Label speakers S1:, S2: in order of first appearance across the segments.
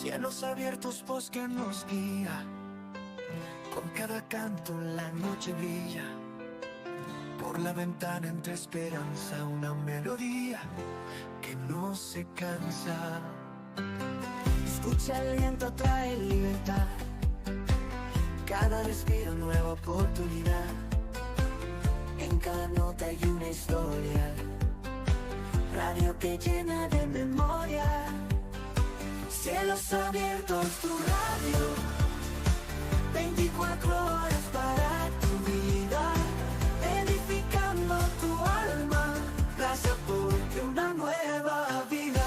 S1: Cielos abiertos, voz que nos guía. Con cada canto la noche brilla. Por la ventana entre esperanza una melodía que no se cansa. Escucha el viento, trae libertad. Cada respiro nueva oportunidad. En cada nota hay una historia. Radio que llena de memoria. Cielos abiertos, tu radio. 24 horas para tu vida. Edificando tu alma. Gracias porque una nueva vida.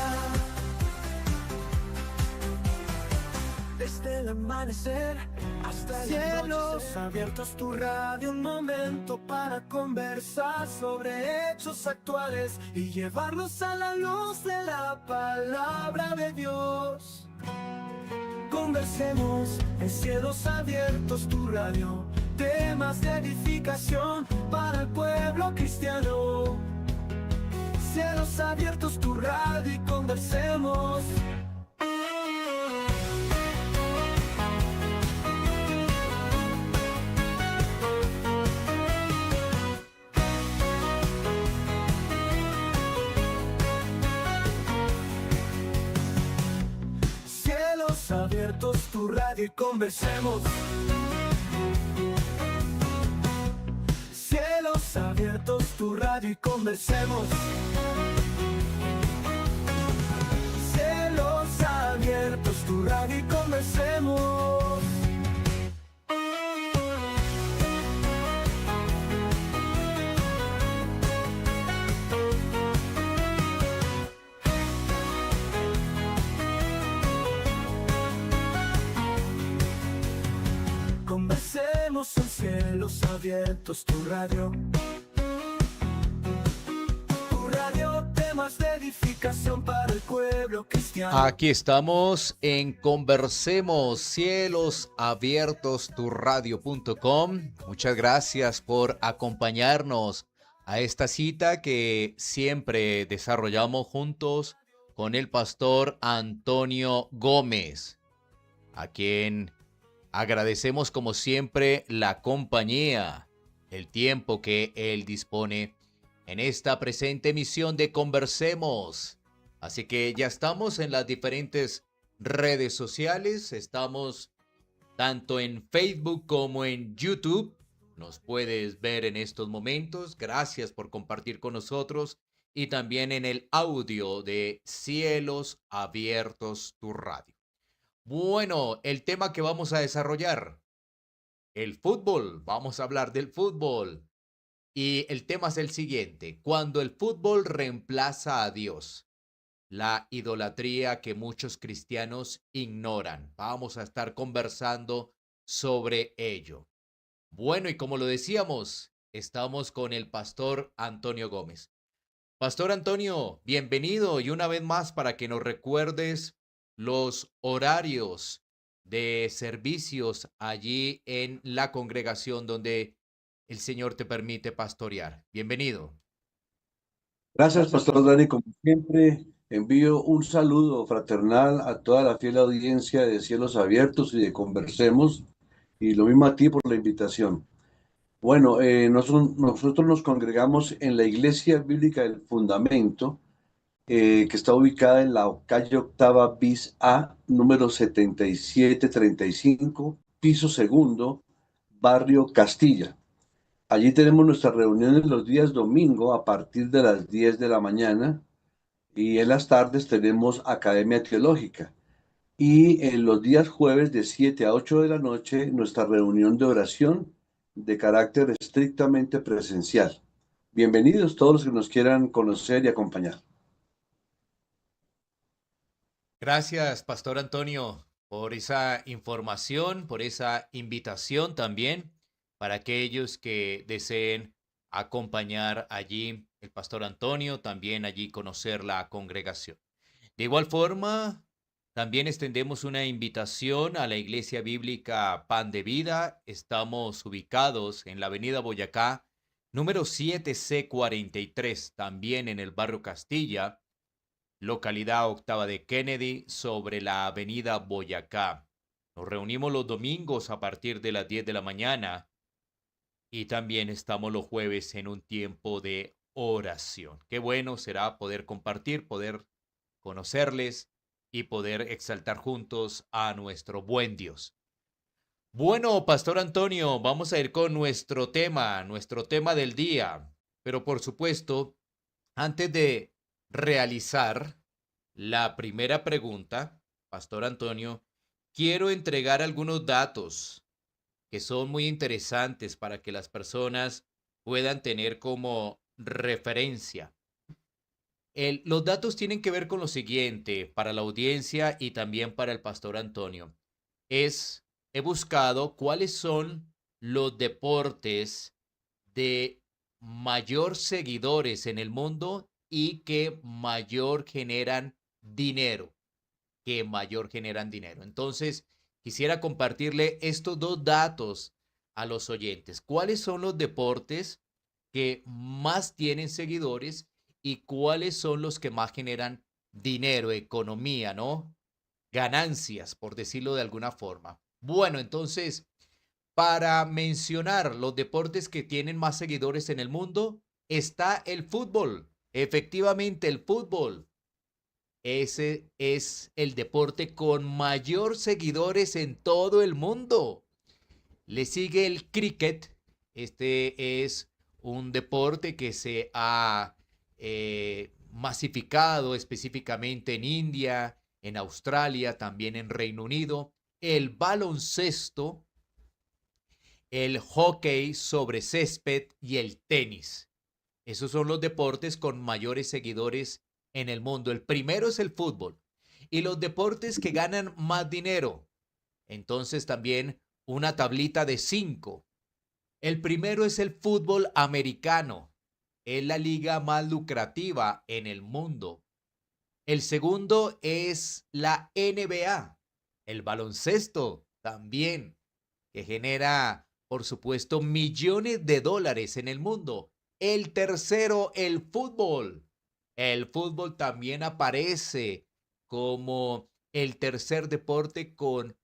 S1: Desde el amanecer hasta el cielos abiertos, tu radio, un momento para conversar sobre hechos actuales y llevarlos a la luz de la palabra de Dios. Conversemos en cielos abiertos, tu radio, temas de edificación para el pueblo cristiano. Cielos abiertos, tu radio y conversemos. Abiertos, tu radio y conversemos. Cielos abiertos, tu radio y conversemos. Cielos abiertos, tu radio y conversemos. Conversemos en cielos abiertos, tu radio. Tu radio, temas de edificación para el pueblo cristiano.
S2: Aquí estamos en Conversemos, cielos abiertos, tu radio.com. Muchas gracias por acompañarnos a esta cita que siempre desarrollamos juntos con el pastor Antonio Gómez, a quien agradecemos como siempre la compañía, el tiempo que él dispone en esta presente emisión de Conversemos. Así que ya estamos en las diferentes redes sociales, estamos tanto en Facebook como en YouTube. Nos puedes ver en estos momentos. Gracias por compartir con nosotros y también en el audio de Cielos Abiertos, tu radio. Bueno, el tema que vamos a desarrollar, el fútbol. Vamos a hablar del fútbol. Y el tema es el siguiente: cuando el fútbol reemplaza a Dios, la idolatría que muchos cristianos ignoran. Vamos a estar conversando sobre ello. Bueno, y como lo decíamos, estamos con el pastor Antonio Gómez. Pastor Antonio, bienvenido y una vez más para que nos recuerdes los horarios de servicios allí en la congregación donde el Señor te permite pastorear. Bienvenido.
S3: Gracias, Pastor Dani. Como siempre, envío un saludo fraternal a toda la fiel audiencia de Cielos Abiertos y de Conversemos, y lo mismo a ti por la invitación. Bueno, nosotros nos congregamos en la Iglesia Bíblica del Fundamento, que está ubicada en la calle Octava bis A, número 7735, piso segundo, barrio Castilla. Allí tenemos nuestras reuniones los días domingo a partir de las 10 de la mañana, y en las tardes tenemos Academia Teológica. Y en los días jueves de 7 a 8 de la noche nuestra reunión de oración de carácter estrictamente presencial. Bienvenidos todos los que nos quieran conocer y acompañar.
S2: Gracias, Pastor Antonio, por esa información, por esa invitación también para aquellos que deseen acompañar allí el Pastor Antonio, también allí conocer la congregación. De igual forma, también extendemos una invitación a la Iglesia Bíblica Pan de Vida. Estamos ubicados en la Avenida Boyacá, número 7C43, también en el barrio Castilla. localidad Octava de Kennedy, sobre la avenida Boyacá. Nos reunimos los domingos a partir de las 10 de la mañana y también estamos los jueves en un tiempo de oración. Qué bueno será poder compartir, poder conocerles y poder exaltar juntos a nuestro buen Dios. Bueno, Pastor Antonio, vamos a ir con nuestro tema del día. Pero por supuesto, antes de realizar la primera pregunta, Pastor Antonio, quiero entregar algunos datos que son muy interesantes para que las personas puedan tener como referencia. Los datos tienen que ver con lo siguiente para la audiencia y también para el Pastor Antonio. He buscado cuáles son los deportes de mayor seguidores en el mundo y que mayor generan dinero, Entonces, quisiera compartirle estos dos datos a los oyentes. ¿Cuáles son los deportes que más tienen seguidores y cuáles son los que más generan dinero, economía, ¿no? Ganancias, por decirlo de alguna forma? Bueno, entonces, para mencionar los deportes que tienen más seguidores en el mundo, está el fútbol. Efectivamente, el fútbol. Ese es el deporte con mayor seguidores en todo el mundo. Le sigue el cricket. Este es un deporte que se ha masificado específicamente en India, en Australia, también en Reino Unido. El baloncesto, el hockey sobre césped y el tenis. Esos son los deportes con mayores seguidores en el mundo. El primero es el fútbol. Y los deportes que ganan más dinero. Entonces también una tablita de 5. El primero es el fútbol americano. Es la liga más lucrativa en el mundo. El segundo es la NBA. El baloncesto también, que genera, por supuesto, millones de dólares en el mundo. El tercero, el fútbol. El fútbol también aparece como el tercer deporte con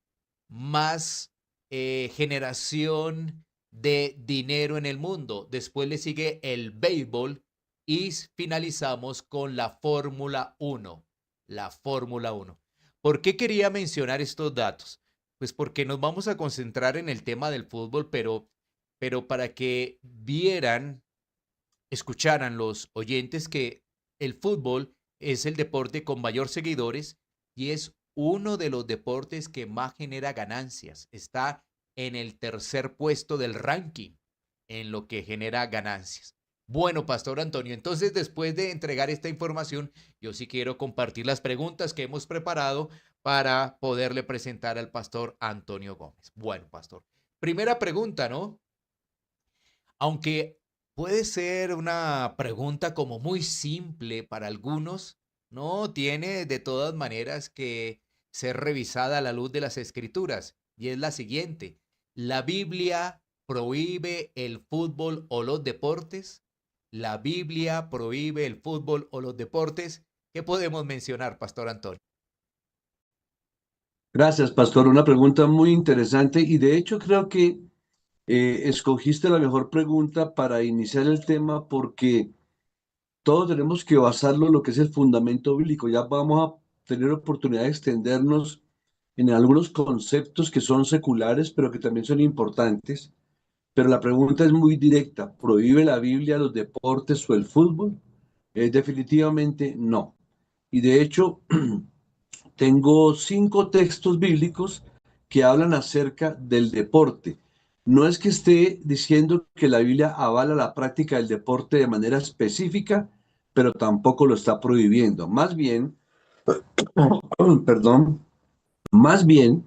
S2: más generación de dinero en el mundo. Después le sigue el béisbol y finalizamos con la Fórmula 1. La Fórmula 1. ¿Por qué quería mencionar estos datos? Pues porque nos vamos a concentrar en el tema del fútbol, pero para que escucharan los oyentes que el fútbol es el deporte con mayor seguidores y es uno de los deportes que más genera ganancias. Está en el tercer puesto del ranking en lo que genera ganancias. Bueno, Pastor Antonio, entonces después de entregar esta información, yo sí quiero compartir las preguntas que hemos preparado para poderle presentar al Pastor Antonio Gómez. Bueno, Pastor, primera pregunta, ¿no? Aunque puede ser una pregunta como muy simple para algunos, no tiene de todas maneras que ser revisada a la luz de las Escrituras. Y es la siguiente: ¿la Biblia prohíbe el fútbol o los deportes? ¿La Biblia prohíbe el fútbol o los deportes? ¿Qué podemos mencionar, Pastor Antonio?
S3: Gracias, Pastor. Una pregunta muy interesante y de hecho creo que escogiste la mejor pregunta para iniciar el tema porque todos tenemos que basarlo en lo que es el fundamento bíblico. Ya vamos a tener oportunidad de extendernos en algunos conceptos que son seculares, pero que también son importantes. Pero la pregunta es muy directa. ¿Prohíbe la Biblia los deportes o el fútbol? Definitivamente no. Y de hecho, tengo 5 textos bíblicos que hablan acerca del deporte. No es que esté diciendo que la Biblia avala la práctica del deporte de manera específica, pero tampoco lo está prohibiendo. Más bien, perdón, más bien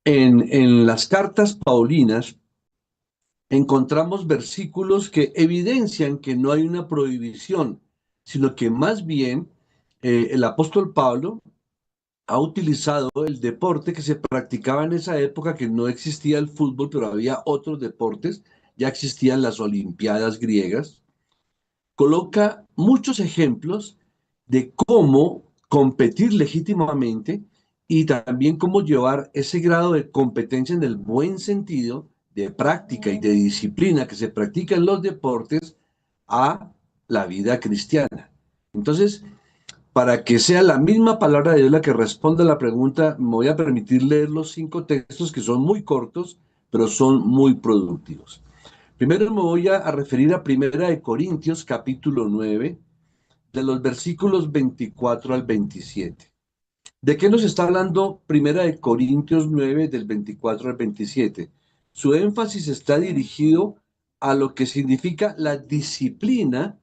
S3: en las cartas paulinas encontramos versículos que evidencian que no hay una prohibición, sino que más bien el apóstol Pablo ha utilizado el deporte que se practicaba en esa época, que no existía el fútbol, pero había otros deportes, ya existían las Olimpiadas griegas. Coloca muchos ejemplos de cómo competir legítimamente y también cómo llevar ese grado de competencia en el buen sentido, de práctica y de disciplina que se practica en los deportes a la vida cristiana. Entonces, para que sea la misma palabra de Dios la que responda a la pregunta, me voy a permitir leer los 5 textos que son muy cortos, pero son muy productivos. Primero me voy a referir a Primera de Corintios, capítulo 9, de los versículos 24 al 27. ¿De qué nos está hablando Primera de Corintios 9, del 24 al 27? Su énfasis está dirigido a lo que significa la disciplina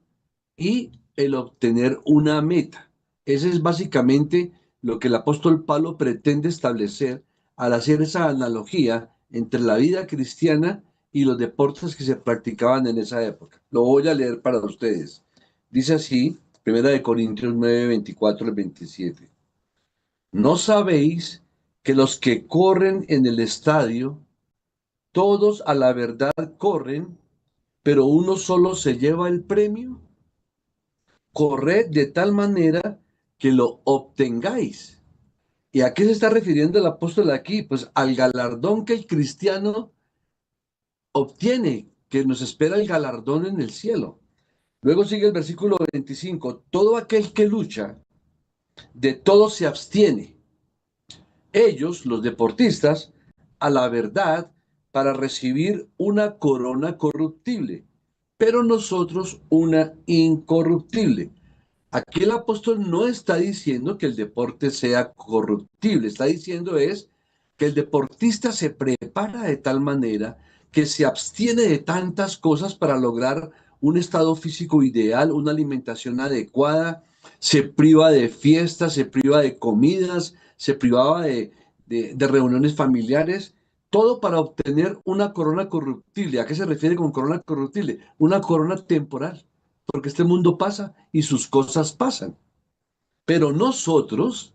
S3: y el obtener una meta. Ese es básicamente lo que el apóstol Pablo pretende establecer al hacer esa analogía entre la vida cristiana y los deportes que se practicaban en esa época. Lo voy a leer para ustedes. Dice así, 1 Corintios 9, 24 al 27. ¿No sabéis que los que corren en el estadio, todos a la verdad corren, pero uno solo se lleva el premio? Corred de tal manera que lo obtengáis. ¿Y a qué se está refiriendo el apóstol aquí? Pues al galardón que el cristiano obtiene, que nos espera el galardón en el cielo. Luego sigue el versículo 25. Todo aquel que lucha, de todo se abstiene. Ellos, los deportistas, a la verdad, para recibir una corona corruptible, pero nosotros una incorruptible. Aquí el apóstol no está diciendo que el deporte sea corruptible, está diciendo es que el deportista se prepara de tal manera que se abstiene de tantas cosas para lograr un estado físico ideal, una alimentación adecuada, se priva de fiestas, se priva de comidas, se privaba de reuniones familiares, todo para obtener una corona corruptible. ¿A qué se refiere con corona corruptible? Una corona temporal, porque este mundo pasa y sus cosas pasan. Pero nosotros,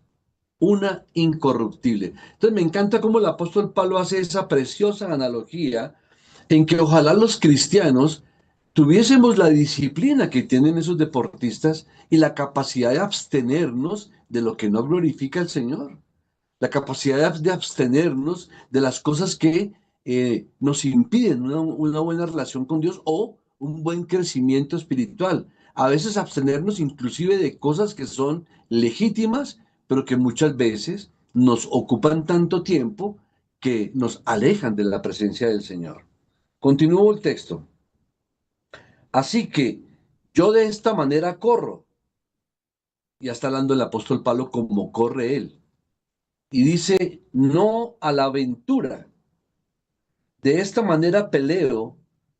S3: una incorruptible. Entonces me encanta cómo el apóstol Pablo hace esa preciosa analogía en que ojalá los cristianos tuviésemos la disciplina que tienen esos deportistas y la capacidad de abstenernos de lo que no glorifica al Señor, la capacidad de abstenernos de las cosas que nos impiden una buena relación con Dios o un buen crecimiento espiritual. A veces abstenernos inclusive de cosas que son legítimas, pero que muchas veces nos ocupan tanto tiempo que nos alejan de la presencia del Señor. Continúo el texto. Así que yo de esta manera corro. Ya está hablando el apóstol Pablo como corre él. Y dice, no a la aventura. De esta manera peleo,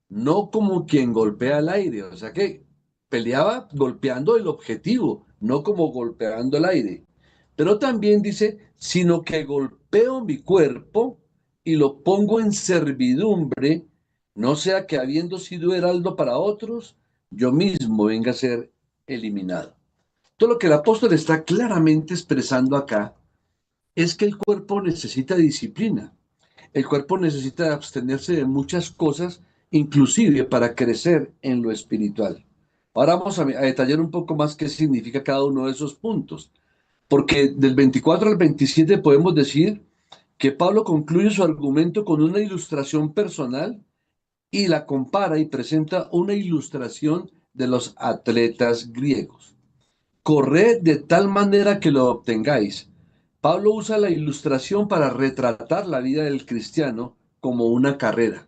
S3: no como quien golpea al aire. O sea que peleaba golpeando el objetivo, no como golpeando el aire. Pero también dice, sino que golpeo mi cuerpo y lo pongo en servidumbre, no sea que habiendo sido heraldo para otros, yo mismo venga a ser eliminado. Todo lo que el apóstol está claramente expresando acá es que el cuerpo necesita disciplina. El cuerpo necesita abstenerse de muchas cosas, inclusive para crecer en lo espiritual. Ahora vamos a detallar un poco más qué significa cada uno de esos puntos, porque del 24 al 27 podemos decir que Pablo concluye su argumento con una ilustración personal y la compara y presenta una ilustración de los atletas griegos. Corred de tal manera que lo obtengáis. Pablo usa la ilustración para retratar la vida del cristiano como una carrera.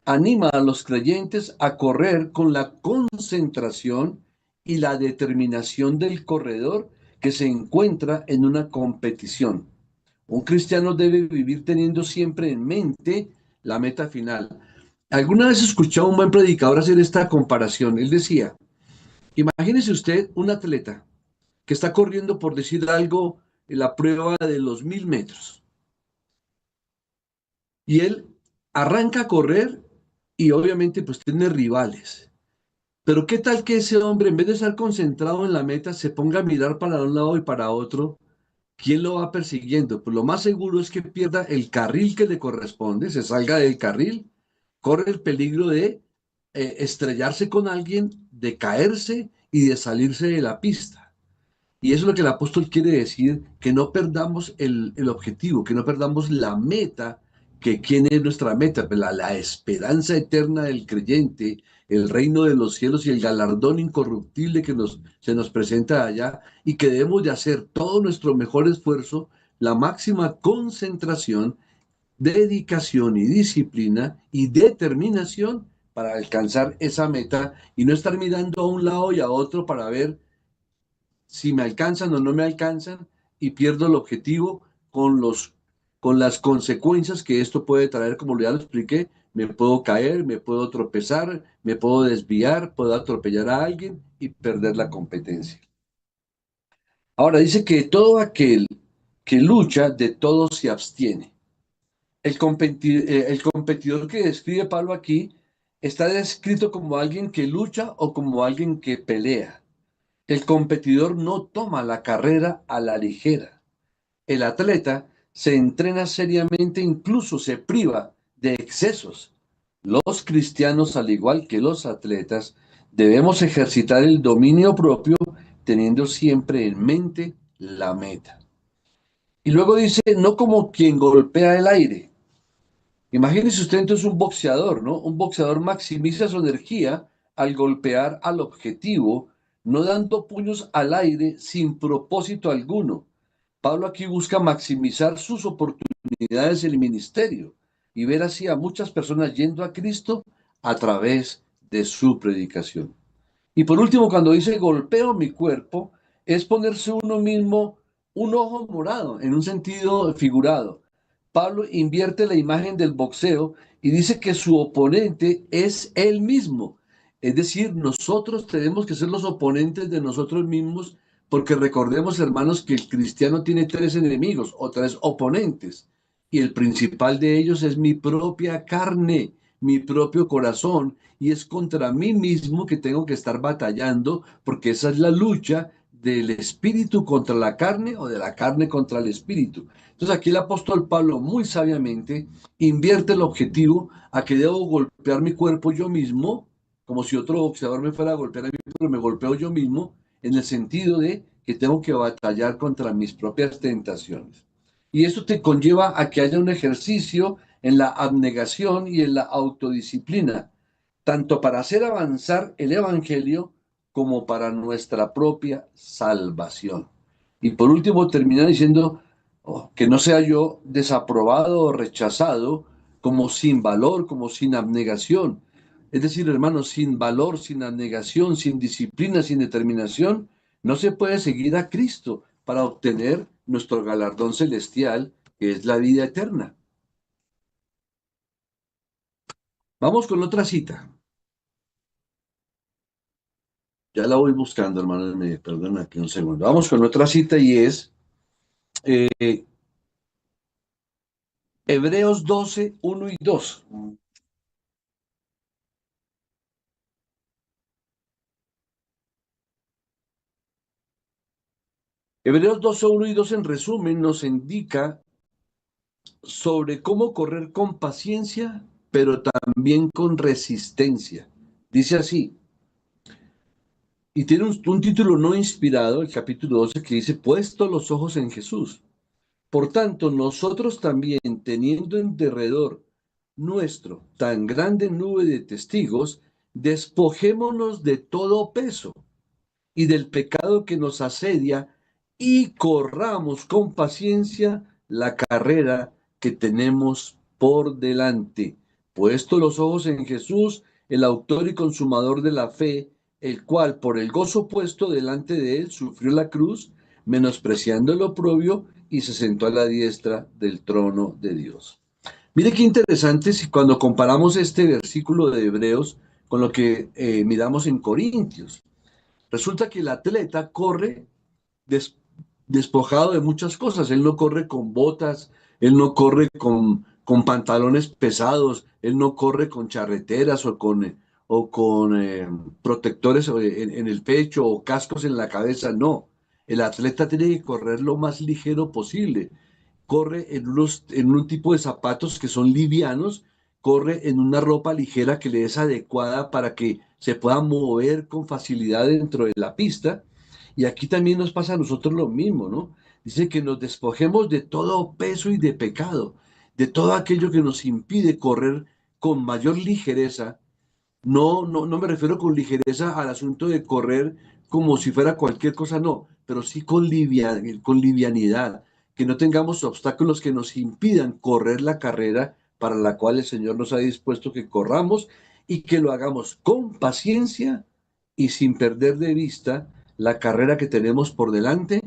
S3: Anima a los creyentes a correr con la concentración y la determinación del corredor que se encuentra en una competición. Un cristiano debe vivir teniendo siempre en mente la meta final. Alguna vez escuché a un buen predicador hacer esta comparación. Él decía, imagínese usted un atleta que está corriendo, por decir algo, en la prueba de los 1000 metros. Y él arranca a correr y obviamente pues tiene rivales. Pero qué tal que ese hombre, en vez de estar concentrado en la meta, se ponga a mirar para un lado y para otro. ¿Quién lo va persiguiendo? Pues lo más seguro es que pierda el carril que le corresponde, se salga del carril, corre el peligro de estrellarse con alguien, de caerse y de salirse de la pista. Y eso es lo que el apóstol quiere decir, que no perdamos el objetivo, que no perdamos la meta, que quién es nuestra meta, pues la esperanza eterna del creyente, el reino de los cielos y el galardón incorruptible que se nos presenta allá, y que debemos de hacer todo nuestro mejor esfuerzo, la máxima concentración, dedicación y disciplina y determinación para alcanzar esa meta y no estar mirando a un lado y a otro para ver si me alcanzan o no me alcanzan y pierdo el objetivo con las consecuencias que esto puede traer, como ya lo expliqué. Me puedo caer, me puedo tropezar, me puedo desviar, puedo atropellar a alguien y perder la competencia. Ahora dice que todo aquel que lucha, de todo se abstiene. El competidor que describe Pablo aquí está descrito como alguien que lucha o como alguien que pelea. El competidor no toma la carrera a la ligera. El atleta se entrena seriamente, incluso se priva de excesos. Los cristianos, al igual que los atletas, debemos ejercitar el dominio propio teniendo siempre en mente la meta. Y luego dice, no como quien golpea el aire. Imagínese usted entonces un boxeador, ¿no? Un boxeador maximiza su energía al golpear al objetivo, no dando puños al aire sin propósito alguno. Pablo aquí busca maximizar sus oportunidades en el ministerio y ver así a muchas personas yendo a Cristo a través de su predicación. Y por último, cuando dice golpeo mi cuerpo, es ponerse uno mismo un ojo morado, en un sentido figurado. Pablo invierte la imagen del boxeo y dice que su oponente es él mismo. Es decir, nosotros tenemos que ser los oponentes de nosotros mismos, porque recordemos, hermanos, que el cristiano tiene tres enemigos o tres oponentes, y el principal de ellos es mi propia carne, mi propio corazón, y es contra mí mismo que tengo que estar batallando, porque esa es la lucha del espíritu contra la carne o de la carne contra el espíritu. Entonces aquí el apóstol Pablo muy sabiamente invierte el objetivo a que debo golpear mi cuerpo yo mismo, como si otro boxeador me fuera a golpear a mí, pero me golpeo yo mismo, en el sentido de que tengo que batallar contra mis propias tentaciones. Y esto te conlleva a que haya un ejercicio en la abnegación y en la autodisciplina, tanto para hacer avanzar el Evangelio como para nuestra propia salvación. Y por último, termina diciendo que no sea yo desaprobado o rechazado como sin valor, como sin abnegación. Es decir, hermanos, sin valor, sin abnegación, sin disciplina, sin determinación, no se puede seguir a Cristo para obtener nuestro galardón celestial, que es la vida eterna. Vamos con otra cita. Ya la voy buscando, hermanos, me perdonan aquí un segundo. Vamos con otra cita y es Hebreos 12, 1 y 2. Hebreos 12, 1 y 2 en resumen nos indica sobre cómo correr con paciencia, pero también con resistencia. Dice así, y tiene un título no inspirado, el capítulo 12, que dice, puesto los ojos en Jesús. Por tanto, nosotros también, teniendo en derredor nuestro tan grande nube de testigos, despojémonos de todo peso y del pecado que nos asedia y corramos con paciencia la carrera que tenemos por delante. Puesto los ojos en Jesús, el autor y consumador de la fe, el cual por el gozo puesto delante de él sufrió la cruz, menospreciando el oprobio, y se sentó a la diestra del trono de Dios. Mire qué interesante si cuando comparamos este versículo de Hebreos con lo que miramos en Corintios. Resulta que el atleta corre des, despojado de muchas cosas. Él no corre con botas, él no corre con pantalones pesados, él no corre con charreteras o con protectores en el pecho o cascos en la cabeza. No, el atleta tiene que correr lo más ligero posible. Corre en un tipo de zapatos que son livianos, corre en una ropa ligera que le es adecuada para que se pueda mover con facilidad dentro de la pista, Y aquí también nos pasa a nosotros lo mismo, ¿no? Dice que nos despojemos de todo peso y de pecado, de todo aquello que nos impide correr con mayor ligereza. No me refiero con ligereza al asunto de correr como si fuera cualquier cosa, no, pero sí con livianidad, que no tengamos obstáculos que nos impidan correr la carrera para la cual el Señor nos ha dispuesto que corramos y que lo hagamos con paciencia y sin perder de vista la carrera que tenemos por delante,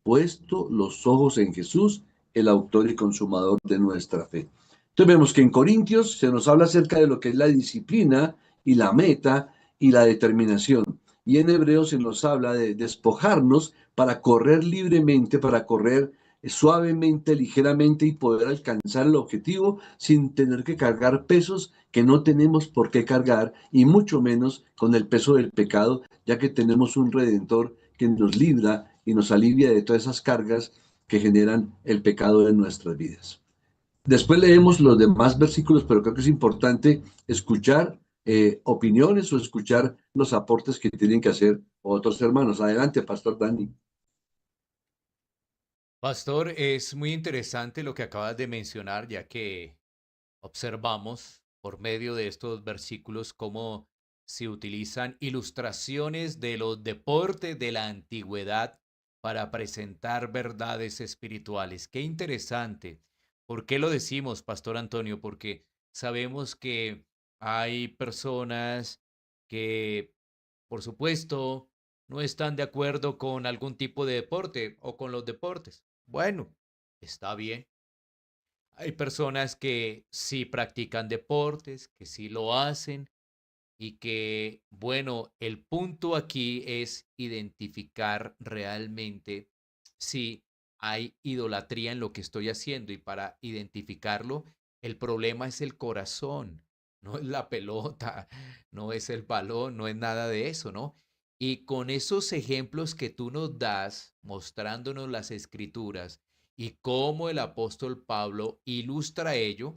S3: puesto los ojos en Jesús, el autor y consumador de nuestra fe. Entonces vemos que en Corintios se nos habla acerca de lo que es la disciplina y la meta y la determinación. Y en Hebreos se nos habla de despojarnos para correr libremente, para correr suavemente, ligeramente y poder alcanzar el objetivo sin tener que cargar pesos que no tenemos por qué cargar y mucho menos con el peso del pecado, ya que tenemos un redentor que nos libra y nos alivia de todas esas cargas que generan el pecado en nuestras vidas. Después leemos los demás versículos, pero creo que es importante escuchar opiniones o escuchar los aportes que tienen que hacer otros hermanos. Adelante, Pastor Dani.
S2: Pastor, es muy interesante lo que acabas de mencionar, ya que observamos por medio de estos versículos cómo se utilizan ilustraciones de los deportes de la antigüedad para presentar verdades espirituales. Qué interesante. ¿Por qué lo decimos, Pastor Antonio? Porque sabemos que hay personas que, por supuesto, no están de acuerdo con algún tipo de deporte o con los deportes. Bueno, está bien. Hay personas que sí practican deportes, que sí lo hacen y que, bueno, el punto aquí es identificar realmente si hay idolatría en lo que estoy haciendo y para identificarlo, el problema es el corazón, no es la pelota, no es el balón, no es nada de eso, ¿no? Y con esos ejemplos que tú nos das, mostrándonos las escrituras y cómo el apóstol Pablo ilustra ello,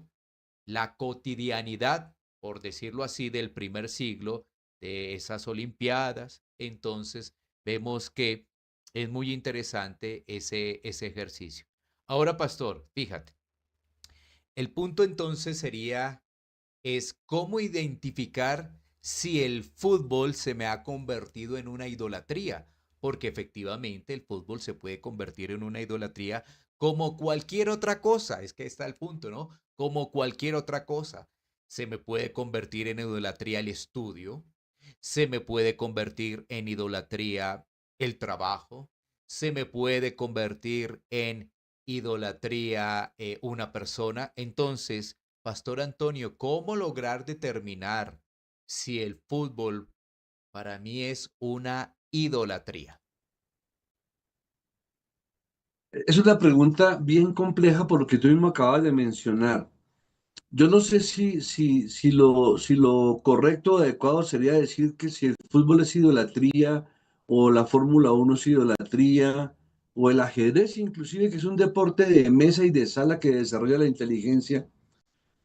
S2: la cotidianidad, por decirlo así, del primer siglo, de esas Olimpiadas, entonces vemos que es muy interesante ese ejercicio. Ahora, pastor, fíjate, el punto entonces sería, es cómo identificar si el fútbol se me ha convertido en una idolatría, porque efectivamente el fútbol se puede convertir en una idolatría como cualquier otra cosa, es que está el punto, ¿no? Como cualquier otra cosa. Se me puede convertir en idolatría el estudio, se me puede convertir en idolatría el trabajo, se me puede convertir en idolatría una persona. Entonces, Pastor Antonio, ¿cómo lograr determinar si el fútbol para mí es una idolatría?
S3: Es una pregunta bien compleja por lo que tú mismo acabas de mencionar. Yo no sé si lo correcto o adecuado sería decir que si el fútbol es idolatría o la Fórmula 1 es idolatría o el ajedrez inclusive, que es un deporte de mesa y de sala que desarrolla la inteligencia,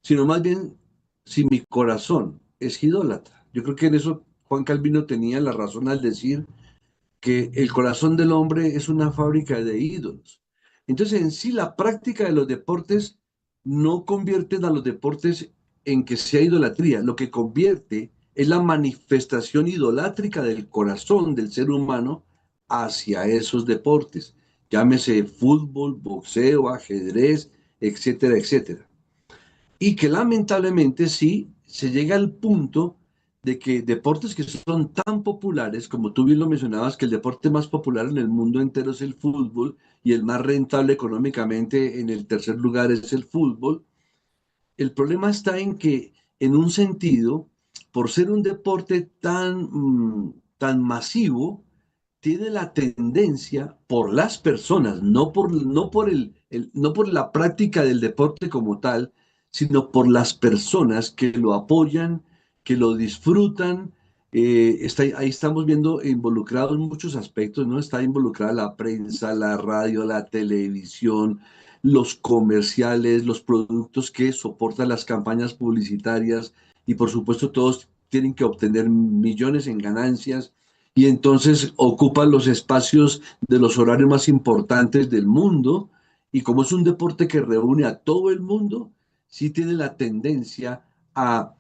S3: sino más bien si mi corazón es idólatra. Yo creo que en eso Juan Calvino tenía la razón al decir que el corazón del hombre es una fábrica de ídolos. Entonces, en sí, la práctica de los deportes no convierten a los deportes en que sea idolatría. Lo que convierte es la manifestación idolátrica del corazón del ser humano hacia esos deportes. Llámese fútbol, boxeo, ajedrez, etcétera, etcétera. Y que lamentablemente sí se llega al punto de que deportes que son tan populares, como tú bien lo mencionabas, que el deporte más popular en el mundo entero es el fútbol y el más rentable económicamente en el tercer lugar es el fútbol. El problema está en que, en un sentido, por ser un deporte tan masivo, tiene la tendencia por las personas, no por la práctica del deporte como tal, sino por las personas que lo apoyan, que lo disfrutan. Ahí estamos viendo involucrados muchos aspectos, ¿no? Está involucrada la prensa, la radio, la televisión, los comerciales, los productos que soportan las campañas publicitarias y por supuesto todos tienen que obtener millones en ganancias y entonces ocupa los espacios de los horarios más importantes del mundo, y como es un deporte que reúne a todo el mundo, sí tiene la tendencia a,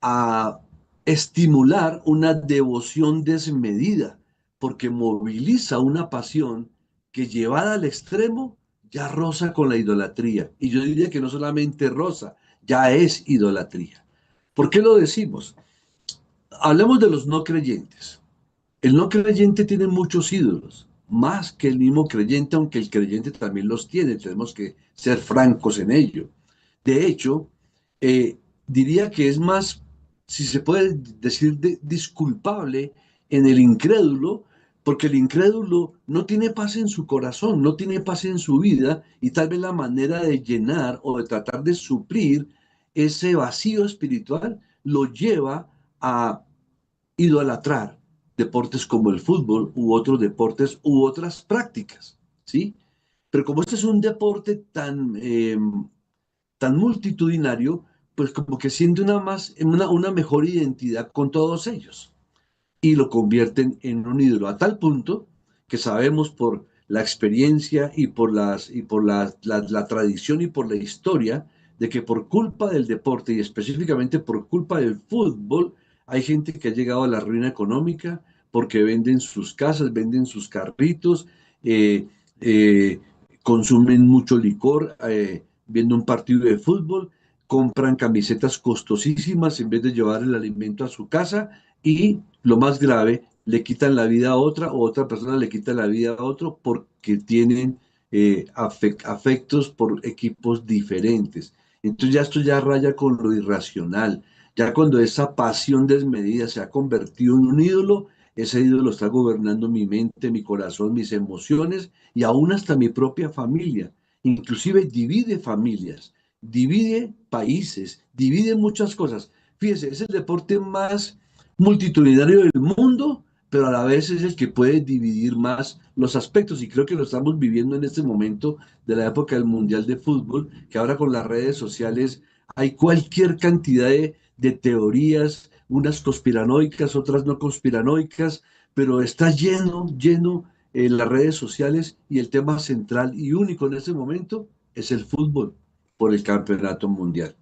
S3: a estimular una devoción desmedida, porque moviliza una pasión que llevada al extremo ya roza con la idolatría. Y yo diría que no solamente roza, ya es idolatría. ¿Por qué lo decimos? Hablemos de los no creyentes. El no creyente tiene muchos ídolos, más que el mismo creyente, aunque el creyente también los tiene, tenemos que ser francos en ello. De hecho, diría que es más, si se puede decir, disculpable en el incrédulo, porque el incrédulo no tiene paz en su corazón, no tiene paz en su vida, y tal vez la manera de llenar o de tratar de suplir ese vacío espiritual lo lleva a idolatrar deportes como el fútbol u otros deportes u otras prácticas, ¿sí? Pero como este es un deporte tan multitudinario, pues como que siente una mejor identidad con todos ellos y lo convierten en un ídolo a tal punto que sabemos por la experiencia y por la tradición y por la historia de que por culpa del deporte y específicamente por culpa del fútbol hay gente que ha llegado a la ruina económica porque venden sus casas, venden sus carritos, eh, eh, consumen mucho licor viendo un partido de fútbol, compran camisetas costosísimas en vez de llevar el alimento a su casa y lo más grave, le quitan la vida a otra o otra persona le quita la vida a otro porque tienen afectos por equipos diferentes. Entonces ya esto ya raya con lo irracional. Ya cuando esa pasión desmedida se ha convertido en un ídolo, ese ídolo está gobernando mi mente, mi corazón, mis emociones y aún hasta mi propia familia. Inclusive divide familias, divide países, divide muchas cosas. Fíjese, es el deporte más multitudinario del mundo, pero a la vez es el que puede dividir más los aspectos y creo que lo estamos viviendo en este momento de la época del Mundial de Fútbol, que ahora con las redes sociales hay cualquier cantidad de teorías, unas conspiranoicas, otras no conspiranoicas, pero está lleno en las redes sociales y el tema central y único en este momento es el fútbol por el campeonato mundial.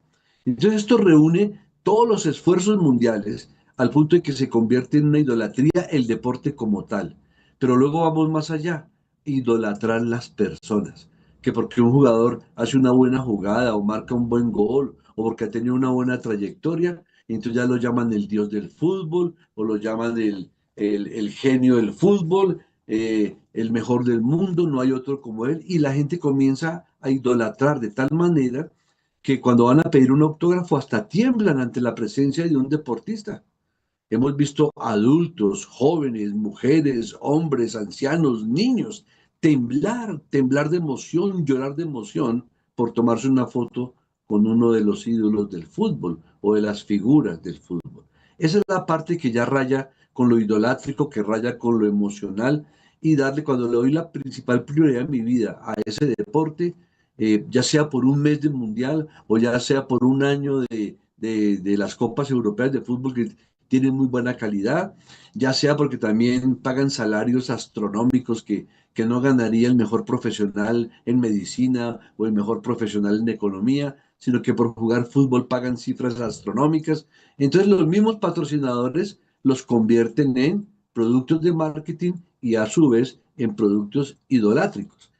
S3: Entonces esto reúne todos los esfuerzos mundiales al punto de que se convierte en una idolatría el deporte como tal. Pero luego vamos más allá, idolatrar las personas, que porque un jugador hace una buena jugada o marca un buen gol o porque ha tenido una buena trayectoria, entonces ya lo llaman el dios del fútbol o lo llaman el genio del fútbol, el mejor del mundo, no hay otro como él, y la gente comienza a idolatrar de tal manera que cuando van a pedir un autógrafo hasta tiemblan ante la presencia de un deportista. Hemos visto adultos, jóvenes, mujeres, hombres, ancianos, niños, temblar de emoción, llorar de emoción por tomarse una foto con uno de los ídolos del fútbol o de las figuras del fútbol. Esa es la parte que ya raya con lo idolátrico, que raya con lo emocional y darle, cuando le doy la principal prioridad en mi vida a ese deporte, ya sea por un mes de mundial o ya sea por un año de las copas europeas de fútbol que tienen muy buena calidad, ya sea porque también pagan salarios astronómicos que no ganaría el mejor profesional en medicina o el mejor profesional en economía, sino que por jugar fútbol pagan cifras astronómicas. Entonces los mismos patrocinadores los convierten en productos de marketing y a su vez en productos idolátricos.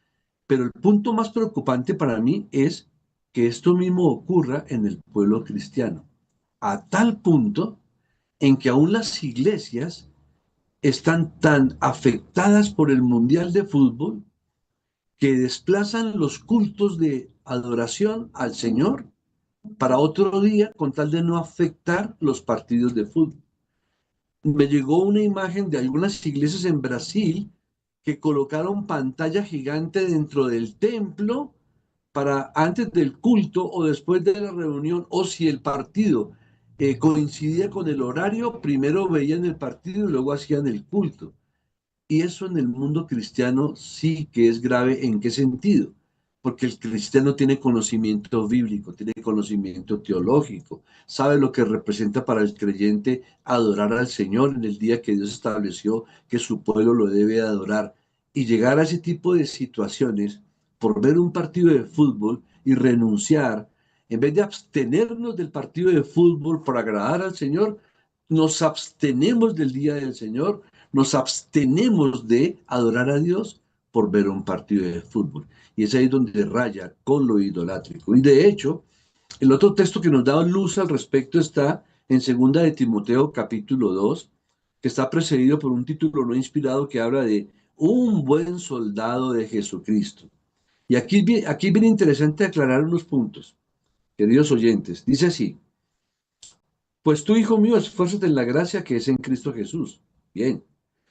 S3: Pero el punto más preocupante para mí es que esto mismo ocurra en el pueblo cristiano, a tal punto en que aún las iglesias están tan afectadas por el Mundial de Fútbol que desplazan los cultos de adoración al Señor para otro día con tal de no afectar los partidos de fútbol. Me llegó una imagen de algunas iglesias en Brasil que colocaron pantalla gigante dentro del templo para antes del culto o después de la reunión, o si el partido coincidía con el horario, primero veían el partido y luego hacían el culto. Y eso en el mundo cristiano sí que es grave. ¿En qué sentido? porque el cristiano tiene conocimiento bíblico, tiene conocimiento teológico, sabe lo que representa para el creyente adorar al Señor en el día que Dios estableció que su pueblo lo debe adorar. Y llegar a ese tipo de situaciones por ver un partido de fútbol y renunciar, en vez de abstenernos del partido de fútbol por agradar al Señor, nos abstenemos del día del Señor, nos abstenemos de adorar a Dios por ver un partido de fútbol. Y es ahí donde raya con lo idolátrico. Y de hecho, el otro texto que nos da luz al respecto está en 2 de Timoteo capítulo 2, que está precedido por un título no inspirado que habla de un buen soldado de Jesucristo. Y aquí viene interesante aclarar unos puntos, queridos oyentes. Dice así: pues tú, hijo mío, esfuérzate en la gracia que es en Cristo Jesús. Bien.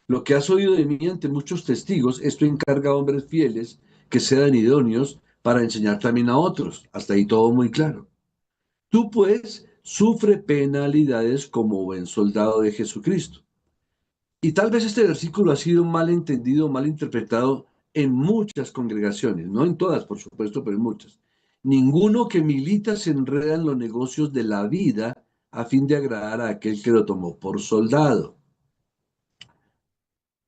S3: Lo que has oído de mí ante muchos testigos, esto encarga a hombres fieles que sean idóneos para enseñar también a otros. Hasta ahí todo muy claro. Tú, pues, sufre penalidades como buen soldado de Jesucristo. Y tal vez este versículo ha sido mal entendido, mal interpretado en muchas congregaciones, no en todas, por supuesto, pero en muchas. Ninguno que milita se enreda en los negocios de la vida a fin de agradar a aquel que lo tomó por soldado.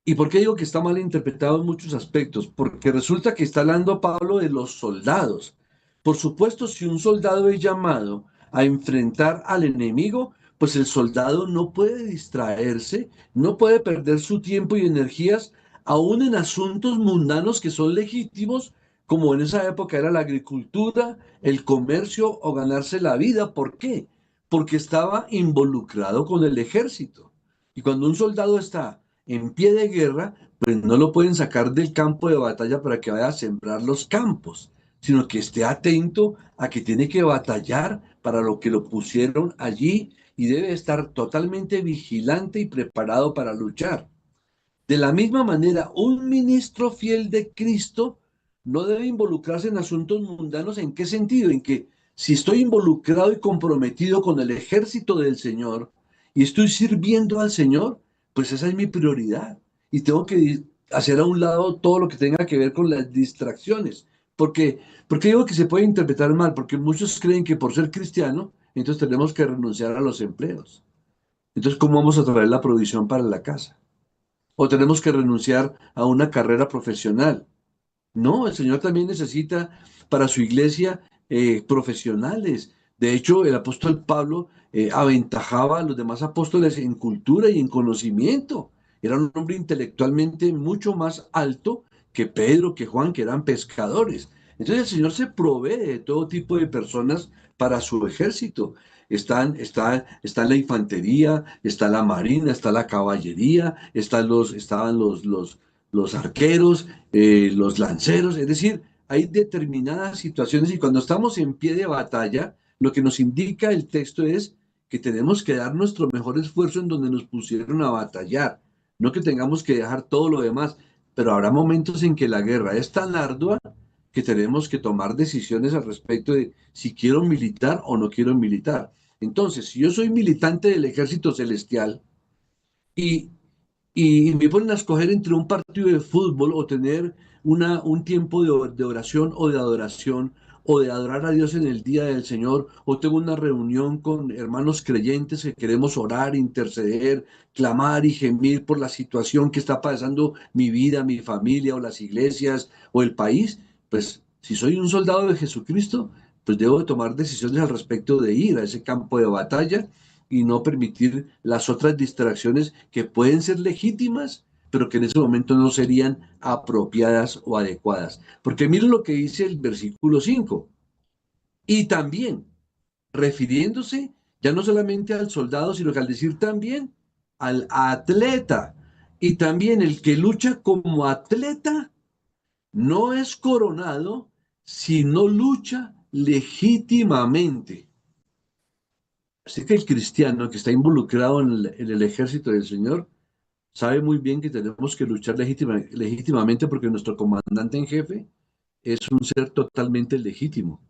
S3: ¿Y por qué digo que está mal interpretado en muchos aspectos? Porque resulta que está hablando Pablo de los soldados. Por supuesto, si un soldado es llamado a enfrentar al enemigo, pues el soldado no puede distraerse, no puede perder su tiempo y energías aún en asuntos mundanos que son legítimos, como en esa época era la agricultura, el comercio o ganarse la vida. ¿Por qué? Porque estaba involucrado con el ejército. Y cuando un soldado está en pie de guerra, pues no lo pueden sacar del campo de batalla para que vaya a sembrar los campos, sino que esté atento a que tiene que batallar para lo que lo pusieron allí y debe estar totalmente vigilante y preparado para luchar. De la misma manera, un ministro fiel de Cristo no debe involucrarse en asuntos mundanos. ¿En qué sentido? En que si estoy involucrado y comprometido con el ejército del Señor y estoy sirviendo al Señor, pues esa es mi prioridad. Y tengo que hacer a un lado todo lo que tenga que ver con las distracciones. Porque digo que se puede interpretar mal, porque muchos creen que por ser cristiano, entonces tenemos que renunciar a los empleos. Entonces, ¿cómo vamos a traer la provisión para la casa? O tenemos que renunciar a una carrera profesional. No, el Señor también necesita para su iglesia profesionales. De hecho, el apóstol Pablo aventajaba a los demás apóstoles en cultura y en conocimiento. Era un hombre intelectualmente mucho más alto que Pedro, que Juan, que eran pescadores. Entonces el Señor se provee de todo tipo de personas para su ejército. Está la infantería, está la marina, está la caballería, estaban los arqueros, los lanceros, es decir, hay determinadas situaciones y cuando estamos en pie de batalla, lo que nos indica el texto es que tenemos que dar nuestro mejor esfuerzo en donde nos pusieron a batallar, no que tengamos que dejar todo lo demás, pero habrá momentos en que la guerra es tan ardua que tenemos que tomar decisiones al respecto de si quiero militar o no quiero militar. Entonces, si yo soy militante del ejército celestial y me ponen a escoger entre un partido de fútbol o tener un tiempo de oración o de adoración o de adorar a Dios en el día del Señor, o tengo una reunión con hermanos creyentes que queremos orar, interceder, clamar y gemir por la situación que está pasando mi vida, mi familia o las iglesias o el país, pues si soy un soldado de Jesucristo, pues debo de tomar decisiones al respecto de ir a ese campo de batalla y no permitir las otras distracciones que pueden ser legítimas, pero que en ese momento no serían apropiadas o adecuadas. Porque miren lo que dice el versículo 5. Y también, refiriéndose ya no solamente al soldado, sino que al decir también al atleta. Y también el que lucha como atleta no es coronado si no lucha legítimamente. Así que el cristiano que está involucrado en el ejército del Señor sabe muy bien que tenemos que luchar legítimamente porque nuestro comandante en jefe es un ser totalmente legítimo.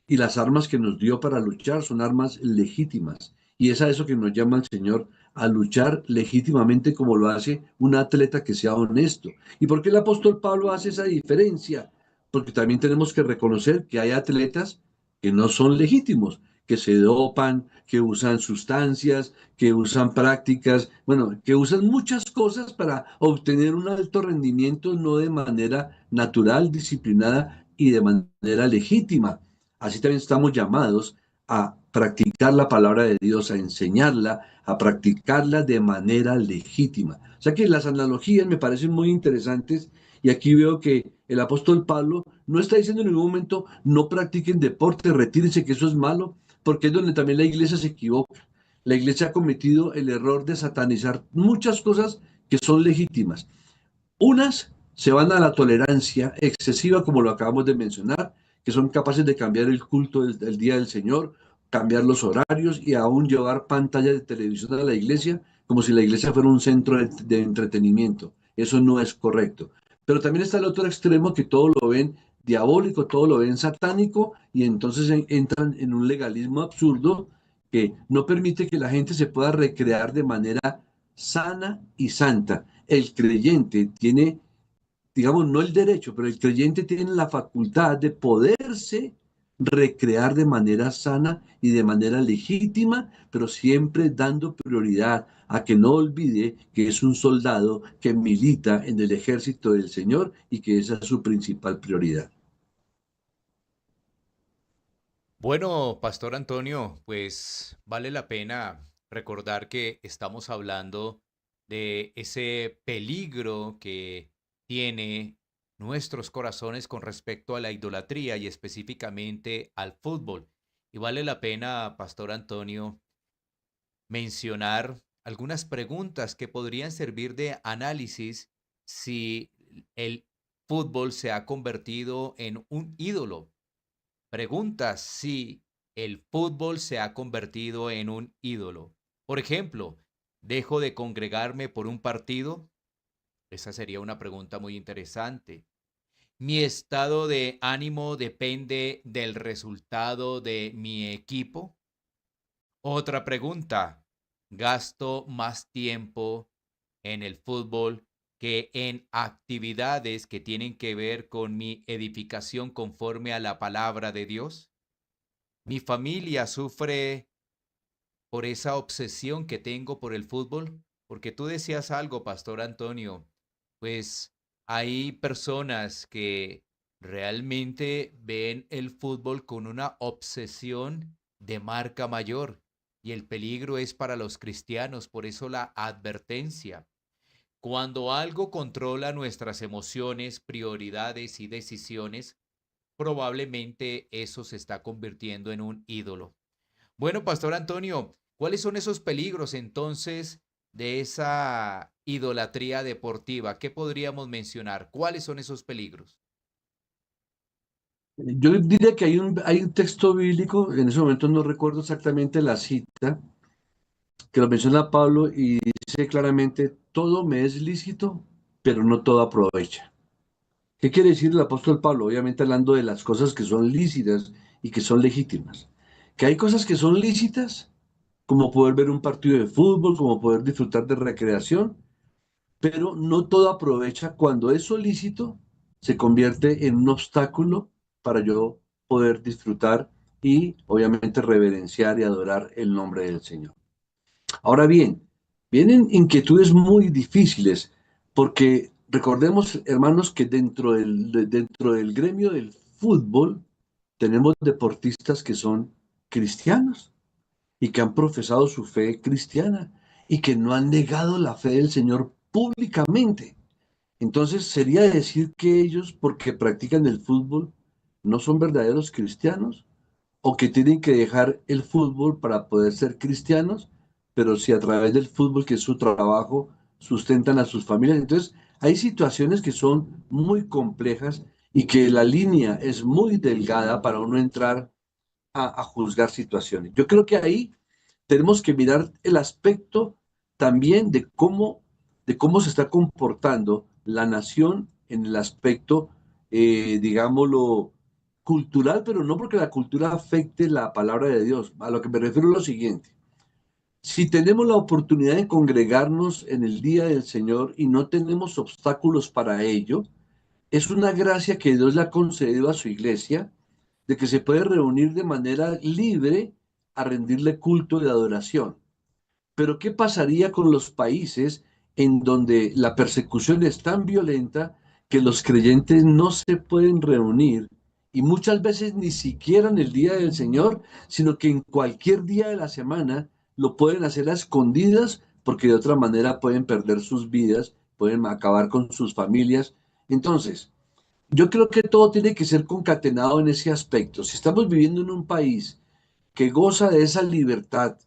S3: Y las armas que nos dio para luchar son armas legítimas. Y es a eso que nos llama el Señor, a luchar legítimamente como lo hace un atleta que sea honesto. ¿Y por qué el apóstol Pablo hace esa diferencia? porque también tenemos que reconocer que hay atletas que no son legítimos, que se dopan, que usan sustancias, que usan prácticas, bueno, que usan muchas cosas para obtener un alto rendimiento, no de manera natural, disciplinada y de manera legítima. Así también estamos llamados a practicar la palabra de Dios, a enseñarla, a practicarla de manera legítima. O sea que las analogías me parecen muy interesantes y aquí veo que el apóstol Pablo no está diciendo en ningún momento no practiquen deporte, retírense que eso es malo, porque es donde también la iglesia se equivoca. La iglesia ha cometido el error de satanizar muchas cosas que son legítimas. Unas se van a la tolerancia excesiva, como lo acabamos de mencionar, que son capaces de cambiar el culto del Día del Señor, cambiar los horarios y aún llevar pantalla de televisión a la iglesia, como si la iglesia fuera un centro de entretenimiento. Eso no es correcto. Pero también está el otro extremo que todo lo ven diabólico, todo lo ven satánico y entonces entran en un legalismo absurdo que no permite que la gente se pueda recrear de manera sana y santa. El creyente tiene, digamos, no el derecho, pero el creyente tiene la facultad de poderse recrear de manera sana y de manera legítima, pero siempre dando prioridad a que no olvide que es un soldado que milita en el ejército del Señor y que esa es su principal prioridad.
S2: Bueno, Pastor Antonio, pues vale la pena recordar que estamos hablando de ese peligro que tiene nuestros corazones con respecto a la idolatría y específicamente al fútbol. Y vale la pena, Pastor Antonio, mencionar algunas preguntas que podrían servir de análisis si el fútbol se ha convertido en un ídolo. Pregunta si el fútbol se ha convertido en un ídolo. Por ejemplo, ¿dejo de congregarme por un partido? Esa sería una pregunta muy interesante. ¿Mi estado de ánimo depende del resultado de mi equipo? Otra pregunta. ¿Gasto más tiempo en el fútbol que en actividades que tienen que ver con mi edificación conforme a la palabra de Dios? ¿Mi familia sufre por esa obsesión que tengo por el fútbol? Porque tú decías algo, Pastor Antonio, pues hay personas que realmente ven el fútbol con una obsesión de marca mayor y el peligro es para los cristianos, por eso la advertencia. Cuando algo controla nuestras emociones, prioridades y decisiones, probablemente eso se está convirtiendo en un ídolo. Bueno, Pastor Antonio, ¿cuáles son esos peligros entonces de esa idolatría deportiva? ¿Qué podríamos mencionar? ¿Cuáles son esos peligros?
S3: Yo diría que hay un texto bíblico, en ese momento no recuerdo exactamente la cita, que lo menciona Pablo y dice claramente, todo me es lícito, pero no todo aprovecha. ¿Qué quiere decir el apóstol Pablo? Obviamente hablando de las cosas que son lícitas y que son legítimas. Que hay cosas que son lícitas, como poder ver un partido de fútbol, como poder disfrutar de recreación, pero no todo aprovecha cuando eso lícito se convierte en un obstáculo para yo poder disfrutar y obviamente reverenciar y adorar el nombre del Señor. Ahora bien, vienen inquietudes muy difíciles porque recordemos, hermanos, que dentro del gremio del fútbol tenemos deportistas que son cristianos y que han profesado su fe cristiana y que no han negado la fe del Señor públicamente. Entonces, sería decir que ellos, porque practican el fútbol, no son verdaderos cristianos o que tienen que dejar el fútbol para poder ser cristianos, pero si a través del fútbol, que es su trabajo, sustentan a sus familias. Entonces, hay situaciones que son muy complejas y que la línea es muy delgada para uno entrar a juzgar situaciones. Yo creo que ahí tenemos que mirar el aspecto también de cómo se está comportando la nación en el aspecto, digámoslo, cultural, pero no porque la cultura afecte la palabra de Dios. A lo que me refiero es lo siguiente. Si tenemos la oportunidad de congregarnos en el día del Señor y no tenemos obstáculos para ello, Es una gracia que Dios le ha concedido a su iglesia, de que se puede reunir de manera libre a rendirle culto y adoración. Pero ¿qué pasaría con los países en donde la persecución es tan violenta que los creyentes no se pueden reunir y muchas veces ni siquiera en el día del Señor, sino que en cualquier día de la semana lo pueden hacer a escondidas porque de otra manera pueden perder sus vidas, pueden acabar con sus familias? Entonces, yo creo que todo tiene que ser concatenado en ese aspecto. Si estamos viviendo en un país que goza de esa libertad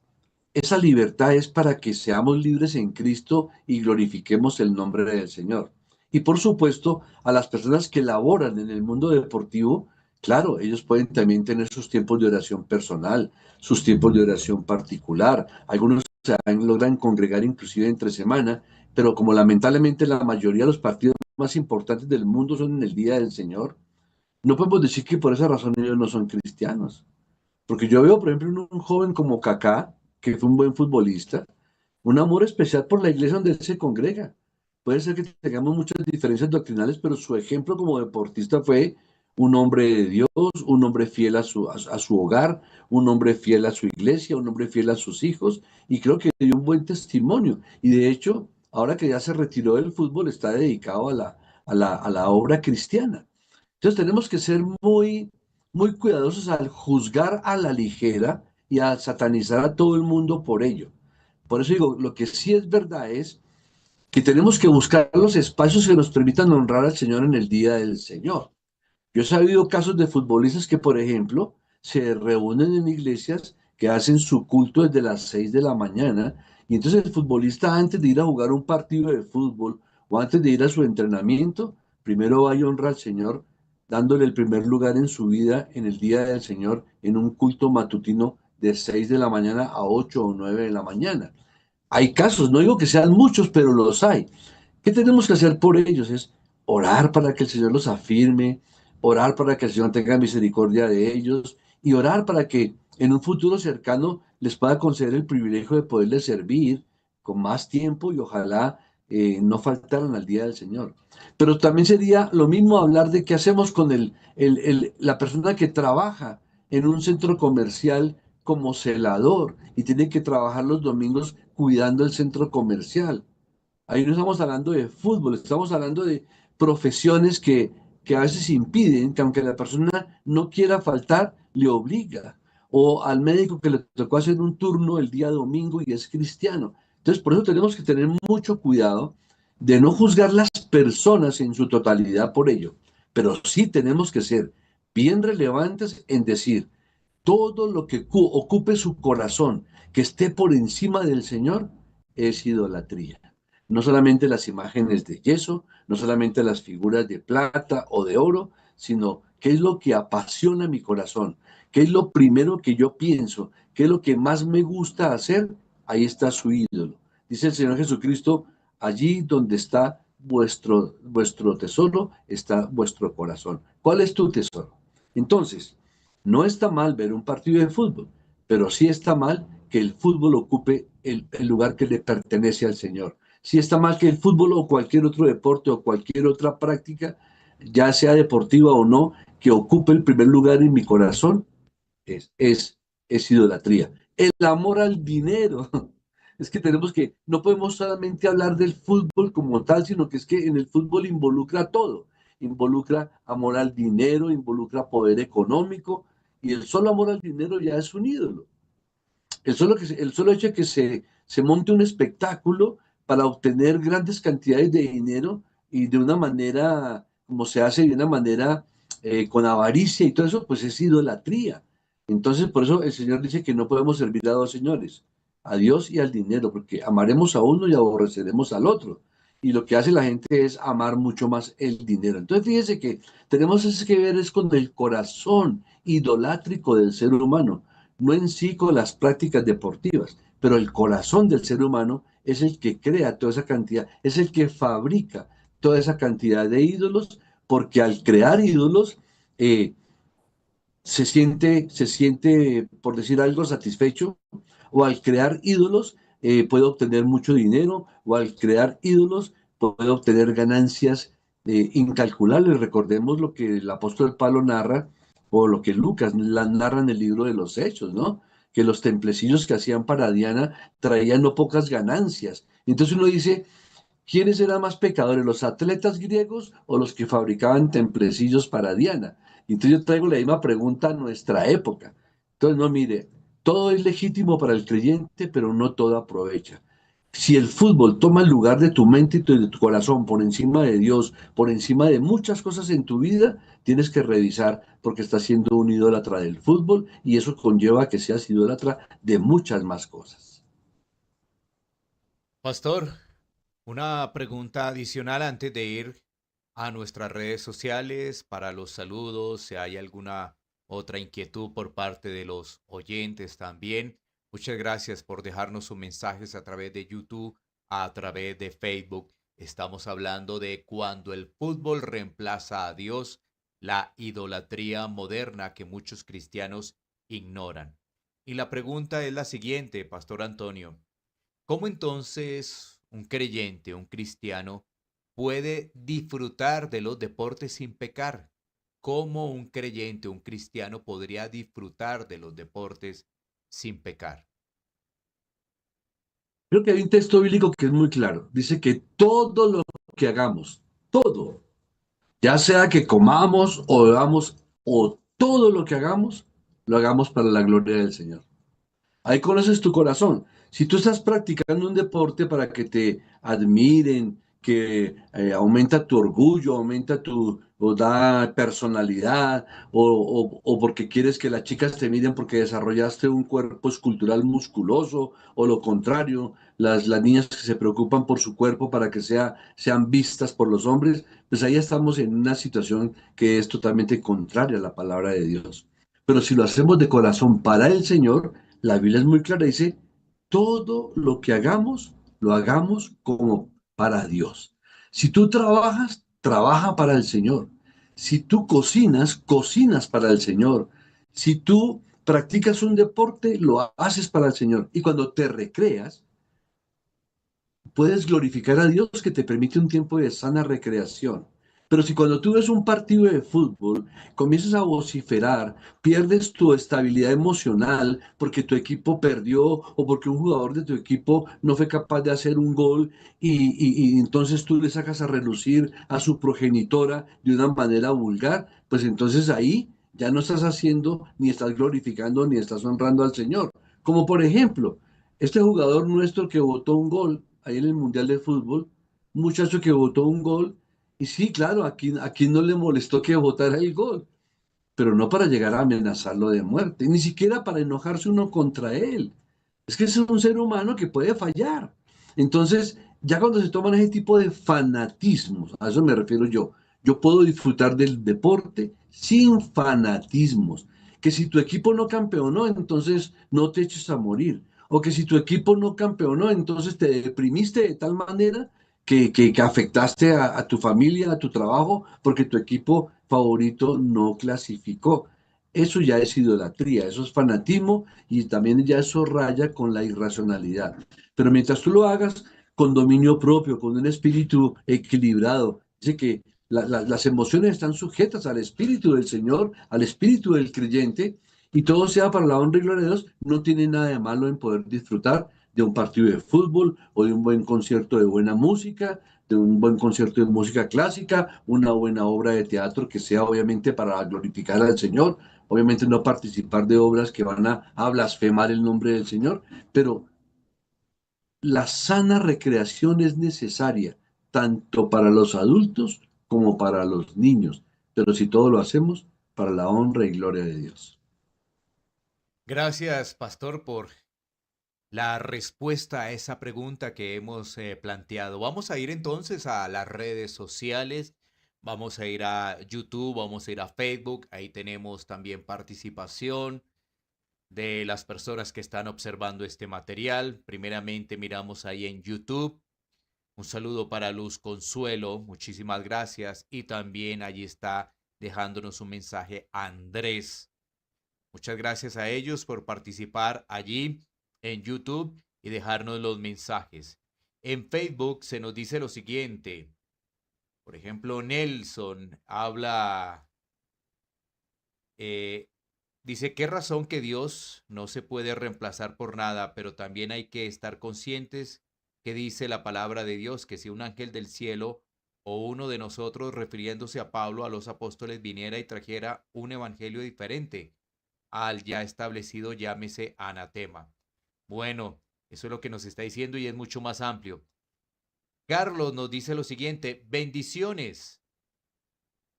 S3: es para que seamos libres en Cristo y glorifiquemos el nombre del Señor. Y por supuesto, a las personas que laboran en el mundo deportivo, claro, ellos pueden también tener sus tiempos de oración personal, sus tiempos de oración particular. Algunos logran congregar inclusive entre semana, pero como lamentablemente la mayoría de los partidos más importantes del mundo son en el día del Señor, no podemos decir que por esa razón ellos no son cristianos. Porque yo veo, por ejemplo, un joven como Kaká, que fue un buen futbolista, un amor especial por la iglesia donde él se congrega. Puede ser que tengamos muchas diferencias doctrinales, pero su ejemplo como deportista fue un hombre de Dios, un hombre fiel a su hogar, un hombre fiel a su iglesia, un hombre fiel a sus hijos, y creo que dio un buen testimonio. Y de hecho, ahora que ya se retiró del fútbol, está dedicado a la obra cristiana. Entonces tenemos que ser muy cuidadosos al juzgar a la ligera y a satanizar a todo el mundo por ello. Por eso digo, lo que sí es verdad es que tenemos que buscar los espacios que nos permitan honrar al Señor en el día del Señor. Yo he sabido casos de futbolistas que, por ejemplo, se reúnen en iglesias que hacen su culto desde las 6 de la mañana y entonces el futbolista antes de ir a jugar un partido de fútbol o antes de ir a su entrenamiento, primero va y honra al Señor dándole el primer lugar en su vida en el día del Señor en un culto matutino de 6 de la mañana a 8 o 9 de la mañana. Hay casos, no digo que sean muchos, pero los hay. ¿Qué tenemos que hacer por ellos? Es orar para que el Señor los afirme, orar para que el Señor tenga misericordia de ellos y orar para que en un futuro cercano les pueda conceder el privilegio de poderles servir con más tiempo y ojalá no faltaran al día del Señor. Pero también sería lo mismo hablar de qué hacemos con la persona que trabaja en un centro comercial como celador y tiene que trabajar los domingos cuidando el centro comercial. Ahí no estamos hablando de fútbol, estamos hablando de profesiones que a veces impiden que aunque la persona no quiera faltar, le obliga. O al médico que le tocó hacer un turno el día domingo y es cristiano. Entonces, por eso tenemos que tener mucho cuidado de no juzgar las personas en su totalidad por ello. Pero sí tenemos que ser bien relevantes en decir, todo lo que ocupe su corazón, que esté por encima del Señor, es idolatría. No solamente las imágenes de yeso, no solamente las figuras de plata o de oro, sino qué es lo que apasiona mi corazón, qué es lo primero que yo pienso, qué es lo que más me gusta hacer, ahí está su ídolo. Dice el Señor Jesucristo, allí donde está vuestro tesoro, está vuestro corazón. ¿Cuál es tu tesoro? Entonces, no está mal ver un partido de fútbol, pero sí está mal que el fútbol ocupe el lugar que le pertenece al Señor. Sí está mal que el fútbol o cualquier otro deporte o cualquier otra práctica, ya sea deportiva o no, que ocupe el primer lugar en mi corazón, es, es, es idolatría. El amor al dinero. Es que no podemos solamente hablar del fútbol como tal, sino que es que en el fútbol involucra todo. Involucra amor al dinero, involucra poder económico, y el solo amor al dinero ya es un ídolo. El solo hecho de que se monte un espectáculo para obtener grandes cantidades de dinero y de una manera, como se hace, de una manera con avaricia y todo eso, pues es idolatría. Entonces, por eso el Señor dice que no podemos servir a dos señores, a Dios y al dinero, porque amaremos a uno y aborreceremos al otro. Y lo que hace la gente es amar mucho más el dinero. Entonces, fíjese que tenemos que ver es con el corazón idolátrico del ser humano, no en sí con las prácticas deportivas, pero el corazón del ser humano es el que crea toda esa cantidad, es el que fabrica toda esa cantidad de ídolos, porque al crear ídolos se siente, por decir algo, satisfecho, o al crear ídolos puede obtener mucho dinero, o al crear ídolos puede obtener ganancias incalculable. Recordemos lo que el apóstol Pablo narra, o lo que Lucas narra en el libro de los Hechos, ¿no? Que los templecillos que hacían para Diana traían no pocas ganancias. Entonces uno dice, ¿quiénes eran más pecadores, los atletas griegos o los que fabricaban templecillos para Diana? Y entonces yo traigo la misma pregunta a nuestra época. Entonces, no, mire, todo es legítimo para el creyente, pero no todo aprovecha. Si el fútbol toma el lugar de tu mente y de tu corazón por encima de Dios, por encima de muchas cosas en tu vida, tienes que revisar porque estás siendo un idólatra del fútbol y eso conlleva que seas idólatra de muchas más cosas.
S2: Pastor, una pregunta adicional antes de ir a nuestras redes sociales para los saludos, si hay alguna otra inquietud por parte de los oyentes también. Muchas gracias por dejarnos sus mensajes a través de YouTube, a través de Facebook. Estamos hablando de cuando el fútbol reemplaza a Dios, la idolatría moderna que muchos cristianos ignoran. Y la pregunta es la siguiente, Pastor Antonio. ¿Cómo entonces un creyente, un cristiano, puede disfrutar de los deportes sin pecar? ¿Cómo un creyente, un cristiano podría disfrutar de los deportes sin pecar?
S3: Creo que hay un texto bíblico que es muy claro. Dice que todo lo que hagamos, todo, ya sea que comamos o bebamos o todo lo que hagamos, lo hagamos para la gloria del Señor. Ahí conoces tu corazón. Si tú estás practicando un deporte para que te admiren, que aumenta tu orgullo, aumenta tu, o da personalidad, o porque quieres que las chicas te miren porque desarrollaste un cuerpo escultural musculoso, o lo contrario, las niñas que se preocupan por su cuerpo para que sean vistas por los hombres, pues ahí estamos en una situación que es totalmente contraria a la palabra de Dios. Pero si lo hacemos de corazón para el Señor, la Biblia es muy clara, dice, todo lo que hagamos, lo hagamos como para Dios. Si tú trabajas, trabaja para el Señor. Si tú cocinas, cocinas para el Señor. Si tú practicas un deporte, lo haces para el Señor. Y cuando te recreas, puedes glorificar a Dios que te permite un tiempo de sana recreación. Pero si cuando tú ves un partido de fútbol, comienzas a vociferar, pierdes tu estabilidad emocional porque tu equipo perdió o porque un jugador de tu equipo no fue capaz de hacer un gol y entonces tú le sacas a relucir a su progenitora de una manera vulgar, pues entonces ahí ya no estás haciendo, ni estás glorificando, ni estás honrando al Señor. Como por ejemplo, este jugador nuestro que votó un gol ahí en el Mundial de Fútbol, un muchacho que votó un gol, y sí, claro, aquí no le molestó que votara el gol, pero no para llegar a amenazarlo de muerte, ni siquiera para enojarse uno contra él. Es que es un ser humano que puede fallar. Entonces, ya cuando se toman ese tipo de fanatismos, a eso me refiero yo puedo disfrutar del deporte sin fanatismos. Que si tu equipo no campeonó, entonces no te eches a morir. O que si tu equipo no campeonó, entonces te deprimiste de tal manera que afectaste a tu familia, a tu trabajo, porque tu equipo favorito no clasificó. Eso ya es idolatría, eso es fanatismo y también ya eso raya con la irracionalidad. Pero mientras tú lo hagas con dominio propio, con un espíritu equilibrado, dice que las emociones están sujetas al espíritu del Señor, al espíritu del creyente, y todo sea para la honra y gloria de Dios, no tiene nada de malo en poder disfrutar de un partido de fútbol o de un buen concierto de buena música, de un buen concierto de música clásica, una buena obra de teatro que sea obviamente para glorificar al Señor, obviamente no participar de obras que van a blasfemar el nombre del Señor, pero la sana recreación es necesaria tanto para los adultos como para los niños, pero si todo lo hacemos para la honra y gloria de Dios.
S2: Gracias, Pastor, por la respuesta a esa pregunta que hemos planteado. Vamos a ir entonces a las redes sociales, vamos a ir a YouTube, vamos a ir a Facebook, ahí tenemos también participación de las personas que están observando este material. Primeramente miramos ahí en YouTube. Un saludo para Luz Consuelo, muchísimas gracias. Y también allí está dejándonos un mensaje Andrés. Muchas gracias a ellos por participar allí en YouTube y dejarnos los mensajes. En Facebook se nos dice lo siguiente. Por ejemplo, Nelson habla, eh, dice, ¿qué razón que Dios no se puede reemplazar por nada? Pero también hay que estar conscientes que dice la palabra de Dios, que si un ángel del cielo o uno de nosotros, refiriéndose a Pablo, a los apóstoles, viniera y trajera un evangelio diferente al ya establecido, llámese anatema. Bueno, eso es lo que nos está diciendo y es mucho más amplio. Carlos nos dice lo siguiente, bendiciones.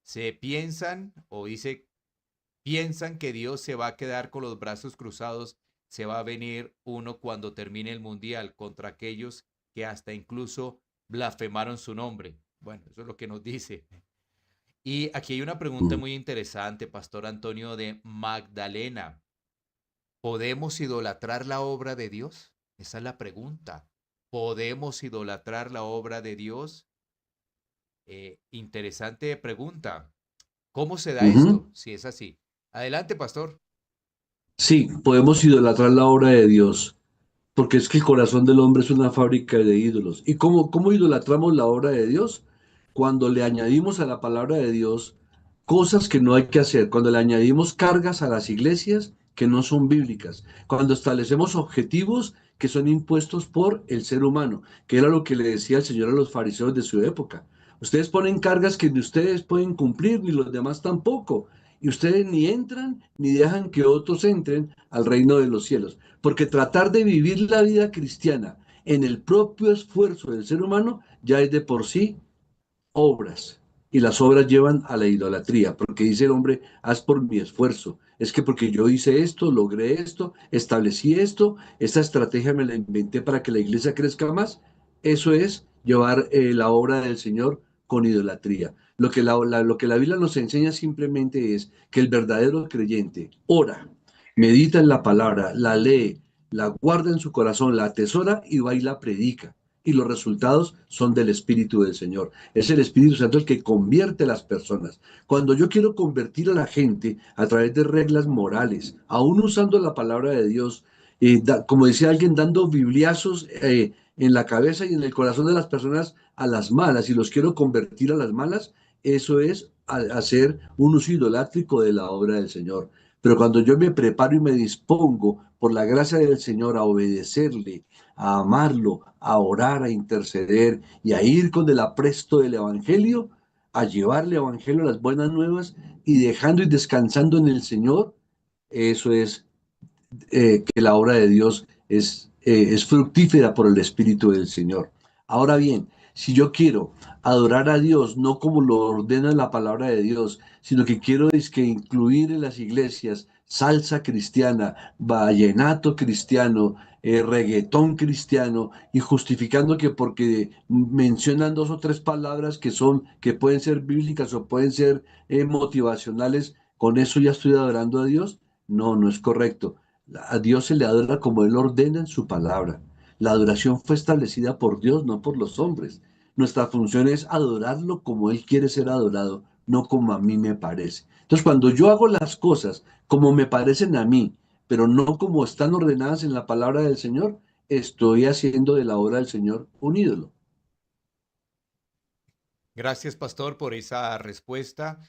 S2: Se piensan, o dice, piensan que Dios se va a quedar con los brazos cruzados, se va a venir uno cuando termine el mundial contra aquellos que hasta incluso blasfemaron su nombre. Bueno, eso es lo que nos dice. Y aquí hay una pregunta
S3: Mm.
S2: muy interesante, Pastor Antonio de Magdalena. ¿Podemos idolatrar la obra de Dios? Esa es la pregunta. ¿Podemos idolatrar la obra de Dios? Interesante pregunta. ¿Cómo se da
S3: Ujú.
S2: esto? Si es así. Adelante, pastor.
S3: Sí, podemos idolatrar la obra de Dios, porque es que el corazón del hombre es una fábrica de ídolos. ¿Y cómo idolatramos la obra de Dios? Cuando le añadimos a la palabra de Dios cosas que no hay que hacer, cuando le añadimos cargas a las iglesias que no son bíblicas, cuando establecemos objetivos que son impuestos por el ser humano, que era lo que le decía el Señor a los fariseos de su época. Ustedes ponen cargas que ni ustedes pueden cumplir, ni los demás tampoco, y ustedes ni entran ni dejan que otros entren al reino de los cielos. Porque tratar de vivir la vida cristiana en el propio esfuerzo del ser humano ya es de por sí obras. Y las obras llevan a la idolatría, porque dice el hombre, haz por mi esfuerzo. Es que porque yo hice esto, logré esto, establecí esto, esta estrategia me la inventé para que la iglesia crezca más. Eso es llevar la obra del Señor con idolatría. Lo que la Biblia nos enseña simplemente es que el verdadero creyente ora, medita en la palabra, la lee, la guarda en su corazón, la atesora y va y la predica. Y los resultados son del Espíritu del Señor. Es el Espíritu Santo el que convierte a las personas. Cuando yo quiero convertir a la gente a través de reglas morales, aún usando la palabra de Dios, como decía alguien, dando bibliazos en la cabeza y en el corazón de las personas a las malas, y los quiero convertir a las malas, eso es hacer un uso idolátrico de la obra del Señor. Pero cuando yo me preparo y me dispongo por la gracia del Señor a obedecerle, a amarlo, a orar, a interceder y a ir con el apresto del Evangelio, a llevarle Evangelio, las buenas nuevas y dejando y descansando en el Señor, eso es que la obra de Dios es fructífera por el Espíritu del Señor. Ahora bien, si yo quiero adorar a Dios, no como lo ordena la palabra de Dios, sino que quiero es que incluir en las iglesias salsa cristiana, vallenato cristiano, reggaetón cristiano, y justificando que porque mencionan dos o tres palabras que son, que pueden ser bíblicas o pueden ser motivacionales, con eso ya estoy adorando a Dios. No, no es correcto. A Dios se le adora como Él ordena en su palabra. La adoración fue establecida por Dios, no por los hombres. Nuestra función es adorarlo como Él quiere ser adorado, no como a mí me parece. Entonces, cuando yo hago las cosas como me parecen a mí, pero no como están ordenadas en la palabra del Señor, estoy haciendo de la obra del Señor un ídolo.
S2: Gracias, pastor, por esa respuesta.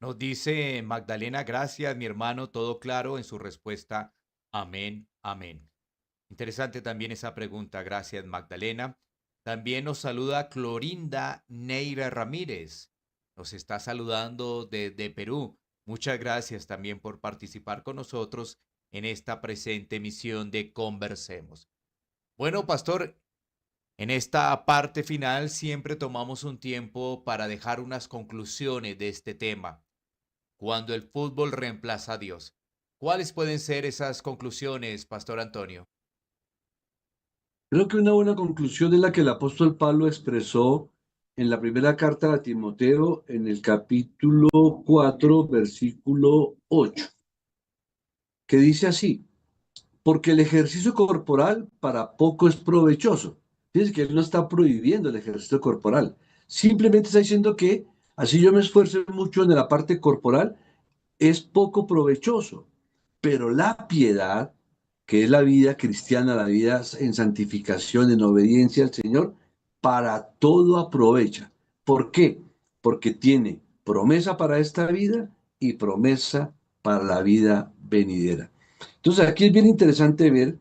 S2: Nos dice Magdalena, gracias, mi hermano, todo claro en su respuesta. Amén, amén. Interesante también esa pregunta. Gracias, Magdalena. También nos saluda Clorinda Neira Ramírez. Nos está saludando desde Perú. Muchas gracias también por participar con nosotros en esta presente emisión de Conversemos. Bueno, pastor, en esta parte final siempre tomamos un tiempo para dejar unas conclusiones de este tema. Cuando el fútbol reemplaza a Dios. ¿Cuáles pueden ser esas conclusiones, Pastor Antonio?
S3: Creo que una buena conclusión es la que el apóstol Pablo expresó en la primera carta a Timoteo, en el capítulo 4, versículo 8, que dice así: porque el ejercicio corporal para poco es provechoso. Fíjense que él no está prohibiendo el ejercicio corporal, simplemente está diciendo que así yo me esfuerzo mucho en la parte corporal, es poco provechoso. Pero la piedad, que es la vida cristiana, la vida en santificación, en obediencia al Señor, para todo aprovecha. ¿Por qué? porque tiene promesa para esta vida y promesa para la vida venidera. Entonces aquí es bien interesante ver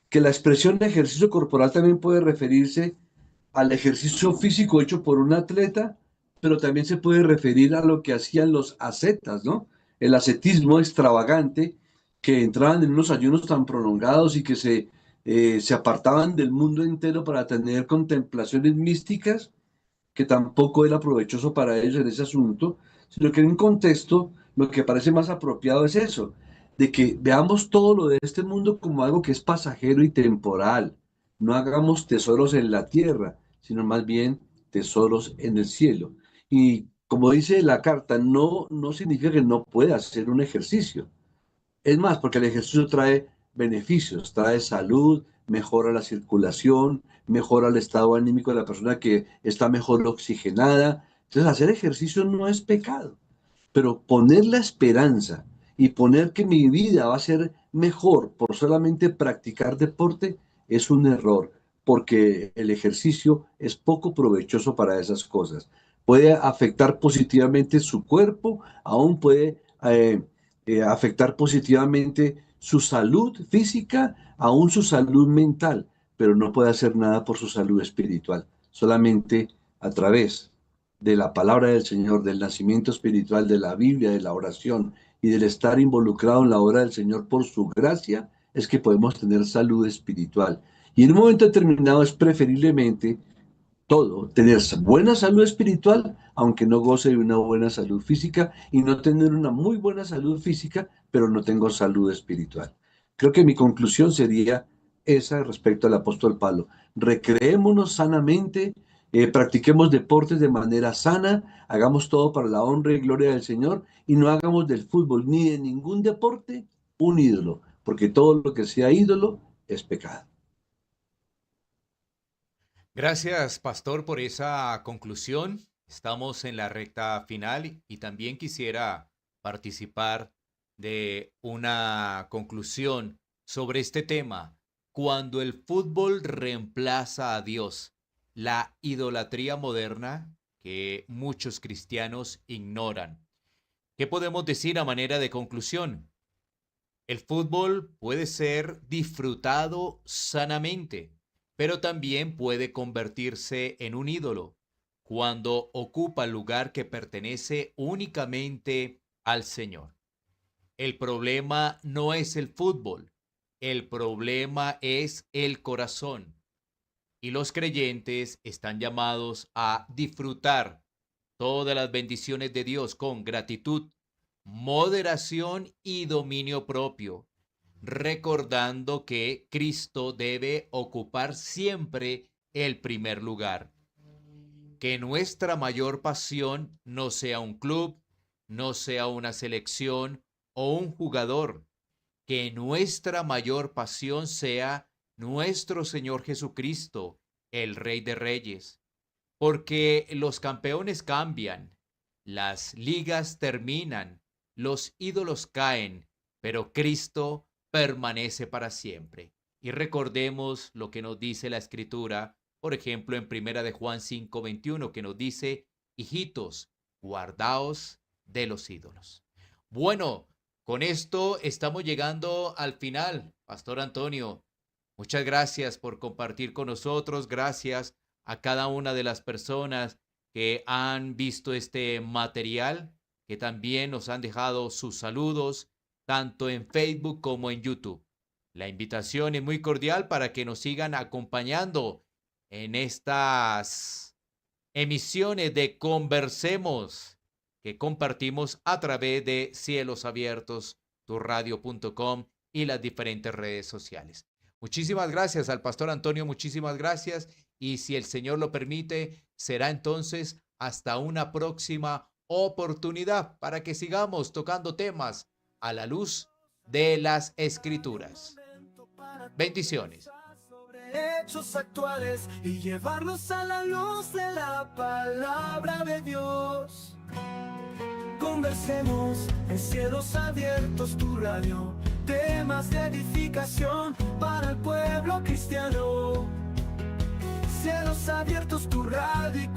S3: que la expresión de ejercicio corporal también puede referirse al ejercicio físico hecho por un atleta, pero también se puede referir a lo que hacían los ascetas, ¿no? El ascetismo extravagante, que entraban en unos ayunos tan prolongados y que se apartaban del mundo entero para tener contemplaciones místicas, que tampoco era provechoso para ellos en ese asunto, sino que en un contexto lo que parece más apropiado es eso, de que veamos todo lo de este mundo como algo que es pasajero y temporal. No hagamos tesoros en la tierra, sino más bien tesoros en el cielo. Y como dice la carta, no significa que no pueda hacer un ejercicio. Es más, porque el ejercicio trae beneficios, trae salud, mejora la circulación, mejora el estado anímico de la persona que está mejor oxigenada. Entonces, hacer ejercicio no es pecado, pero poner la esperanza y poner que mi vida va a ser mejor por solamente practicar deporte es un error, porque el ejercicio es poco provechoso para esas cosas. Puede afectar positivamente su cuerpo, aún puede afectar positivamente su salud física, aún su salud mental, pero no puede hacer nada por su salud espiritual. Solamente a través de la palabra del Señor, del nacimiento espiritual, de la Biblia, de la oración y del estar involucrado en la obra del Señor por su gracia, es que podemos tener salud espiritual. Y en un momento determinado es preferiblemente todo, tener buena salud espiritual, aunque no goce de una buena salud física, y no tener una muy buena salud física, pero no tengo salud espiritual. Creo que mi conclusión sería esa respecto al apóstol Pablo. Recreémonos sanamente, practiquemos deportes de manera sana, hagamos todo para la honra y gloria del Señor, y no hagamos del fútbol ni de ningún deporte un ídolo, porque todo lo que sea ídolo es pecado.
S2: Gracias, pastor, por esa conclusión. Estamos en la recta final y también quisiera participar de una conclusión sobre este tema. Cuando el fútbol reemplaza a Dios, la idolatría moderna que muchos cristianos ignoran. ¿Qué podemos decir a manera de conclusión? El fútbol puede ser disfrutado sanamente, pero también puede convertirse en un ídolo cuando ocupa el lugar que pertenece únicamente al Señor. El problema no es el fútbol, el problema es el corazón. Y los creyentes están llamados a disfrutar todas las bendiciones de Dios con gratitud, moderación y dominio propio, recordando que Cristo debe ocupar siempre el primer lugar. Que nuestra mayor pasión no sea un club, no sea una selección o un jugador. Que nuestra mayor pasión sea nuestro Señor Jesucristo, el Rey de Reyes. Porque los campeones cambian, las ligas terminan, los ídolos caen, pero Cristo permanece para siempre. Y recordemos lo que nos dice la Escritura, por ejemplo, en 1 de Juan 5:21, que nos dice: hijitos, guardaos de los ídolos. Bueno, con esto estamos llegando al final. Pastor Antonio, muchas gracias por compartir con nosotros. Gracias a cada una de las personas que han visto este material, que también nos han dejado sus saludos, tanto en Facebook como en YouTube. La invitación es muy cordial para que nos sigan acompañando en estas emisiones de Conversemos que compartimos a través de Cielos Abiertos, turradio.com y las diferentes redes sociales. Muchísimas gracias al pastor Antonio, muchísimas gracias. Y si el Señor lo permite, será entonces hasta una próxima oportunidad para que sigamos tocando temas a la luz de las Escrituras. Bendiciones.
S1: Hechos actuales y llevarlos a la luz de la palabra de Dios. Conversemos en Cielos Abiertos, tu radio, temas de edificación para el pueblo cristiano. Cielos Abiertos, tu radio.